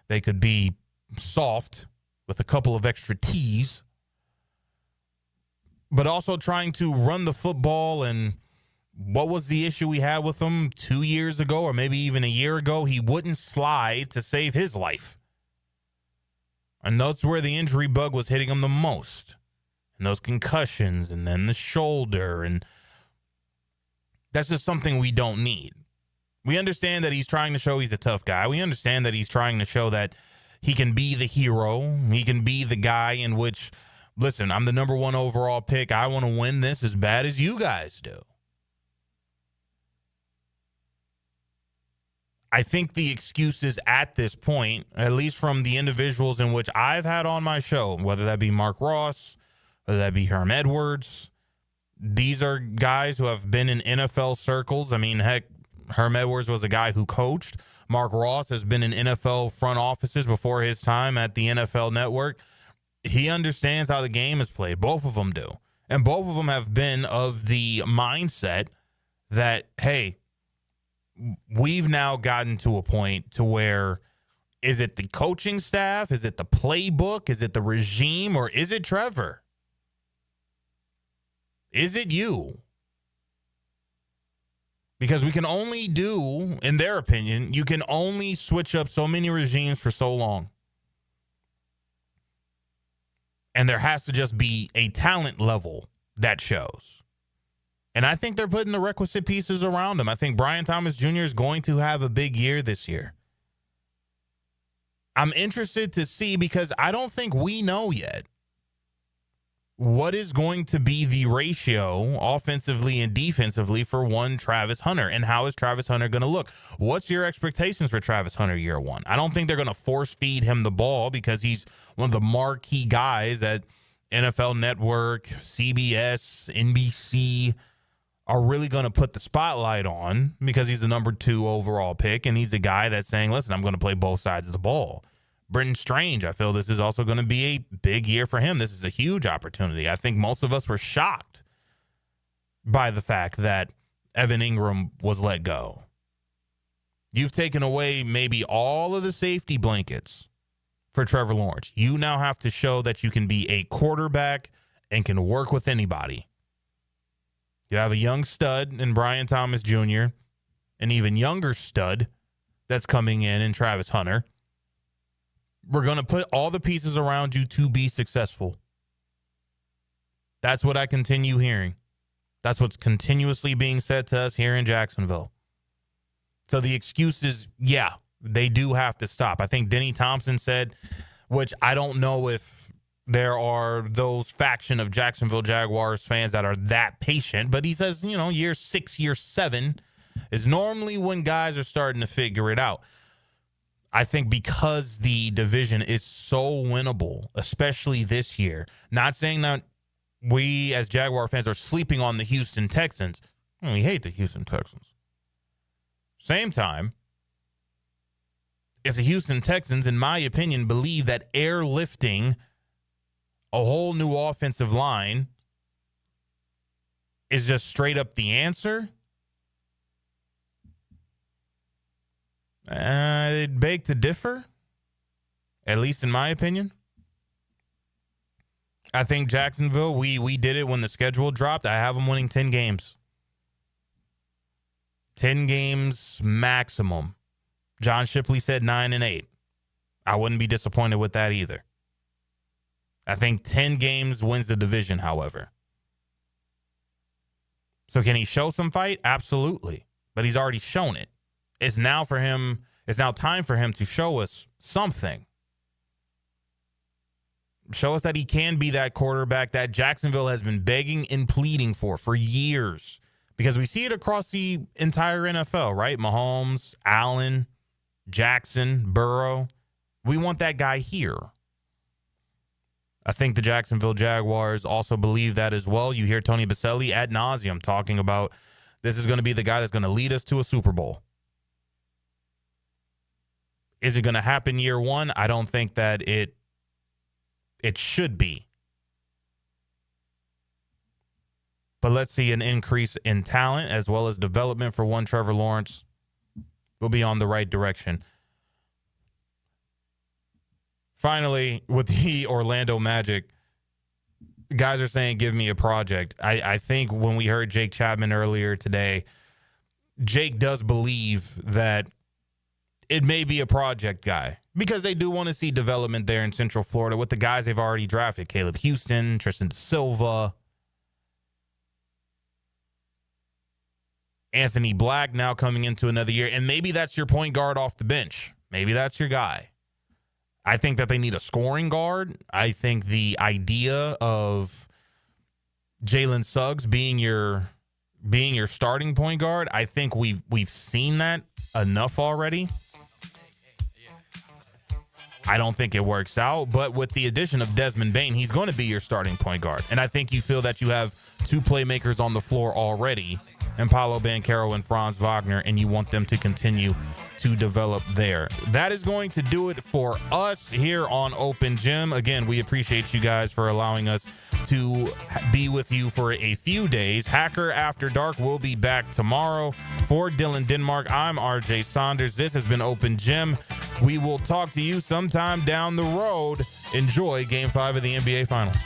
they could be soft with a couple of extra T's, but also trying to run the football. And what was the issue we had with him 2 years ago or maybe even a year ago? He wouldn't slide to save his life. And that's where the injury bug was hitting him the most. And those concussions and then the shoulder. And that's just something we don't need. We understand that he's trying to show he's a tough guy. We understand that he's trying to show that he can be the hero. He can be the guy in which, listen, I'm the number 1 overall pick. I want to win this as bad as you guys do. I think the excuses at this point, at least from the individuals in which I've had on my show, whether that be Mark Ross, whether that be Herm Edwards, these are guys who have been in NFL circles. I mean, heck, Herm Edwards was a guy who coached. Mark Ross has been in NFL front offices before his time at the NFL Network. He understands how the game is played. Both of them do. And both of them have been of the mindset that, hey, we've now gotten to a point to where, is it the coaching staff? Is it the playbook? Is it the regime? Or is it Trevor? Is it you? Because we can only do, in their opinion, you can only switch up so many regimes for so long. And there has to just be a talent level that shows. And I think they're putting the requisite pieces around him. I think Brian Thomas Jr. is going to have a big year this year. I'm interested to see, because I don't think we know yet what is going to be the ratio offensively and defensively for one Travis Hunter, and how is Travis Hunter going to look? What's your expectations for Travis Hunter year one? I don't think they're going to force feed him the ball, because he's one of the marquee guys that NFL Network, CBS, NBC are really going to put the spotlight on, because he's the number 2 overall pick, and he's the guy that's saying, listen, I'm going to play both sides of the ball. Brenton Strange, I feel this is also going to be a big year for him. This is a huge opportunity. I think most of us were shocked by the fact that Evan Ingram was let go. You've taken away maybe all of the safety blankets for Trevor Lawrence. You now have to show that you can be a quarterback and can work with anybody. You have a young stud in Brian Thomas Jr., an even younger stud that's coming in Travis Hunter. We're going to put all the pieces around you to be successful. That's what I continue hearing. That's what's continuously being said to us here in Jacksonville. So the excuses, yeah, they do have to stop. I think Denny Thompson said, which I don't know if there are those faction of Jacksonville Jaguars fans that are that patient, but he says, year 6, year 7 is normally when guys are starting to figure it out. I think because the division is so winnable, especially this year, not saying that we as Jaguar fans are sleeping on the Houston Texans. We hate the Houston Texans. Same time, if the Houston Texans, in my opinion, believe that airlifting a whole new offensive line is just straight up the answer, I'd beg to differ, at least in my opinion. I think Jacksonville, we did it when the schedule dropped. I have them winning 10 games. 10 games maximum. John Shipley said 9-8. I wouldn't be disappointed with that either. I think 10 games wins the division, however. So can he show some fight? Absolutely. But he's already shown it. It's now time for him to show us something. Show us that he can be that quarterback that Jacksonville has been begging and pleading for years. Because we see it across the entire NFL, right? Mahomes, Allen, Jackson, Burrow. We want that guy here. I think the Jacksonville Jaguars also believe that as well. You hear Tony Baselli ad nauseum talking about this is going to be the guy that's going to lead us to a Super Bowl. Is it going to happen year one? I don't think that it should be. But let's see an increase in talent as well as development for one Trevor Lawrence. We'll be on the right direction. Finally, with the Orlando Magic, guys are saying, give me a project. I think when we heard Jake Chapman earlier today, Jake does believe that it may be a project guy because they do want to see development there in Central Florida with the guys they've already drafted. Caleb Houston, Tristan Silva, Anthony Black now coming into another year. And maybe that's your point guard off the bench. Maybe that's your guy. I think that they need a scoring guard. I think the idea of Jalen Suggs being your starting point guard, I think we've seen that enough already. I don't think it works out, but with the addition of Desmond Bane, he's going to be your starting point guard. And I think you feel that you have two playmakers on the floor already, and Paolo Banchero and Franz Wagner, and you want them to continue to develop there. That is going to do it for us here on Open Gym. Again, we appreciate you guys for allowing us to be with you for a few days. Hacker After Dark will be back tomorrow. For Dylan Denmark, I'm RJ Saunders. This has been Open Gym. We will talk to you sometime down the road. Enjoy Game 5 of the NBA Finals.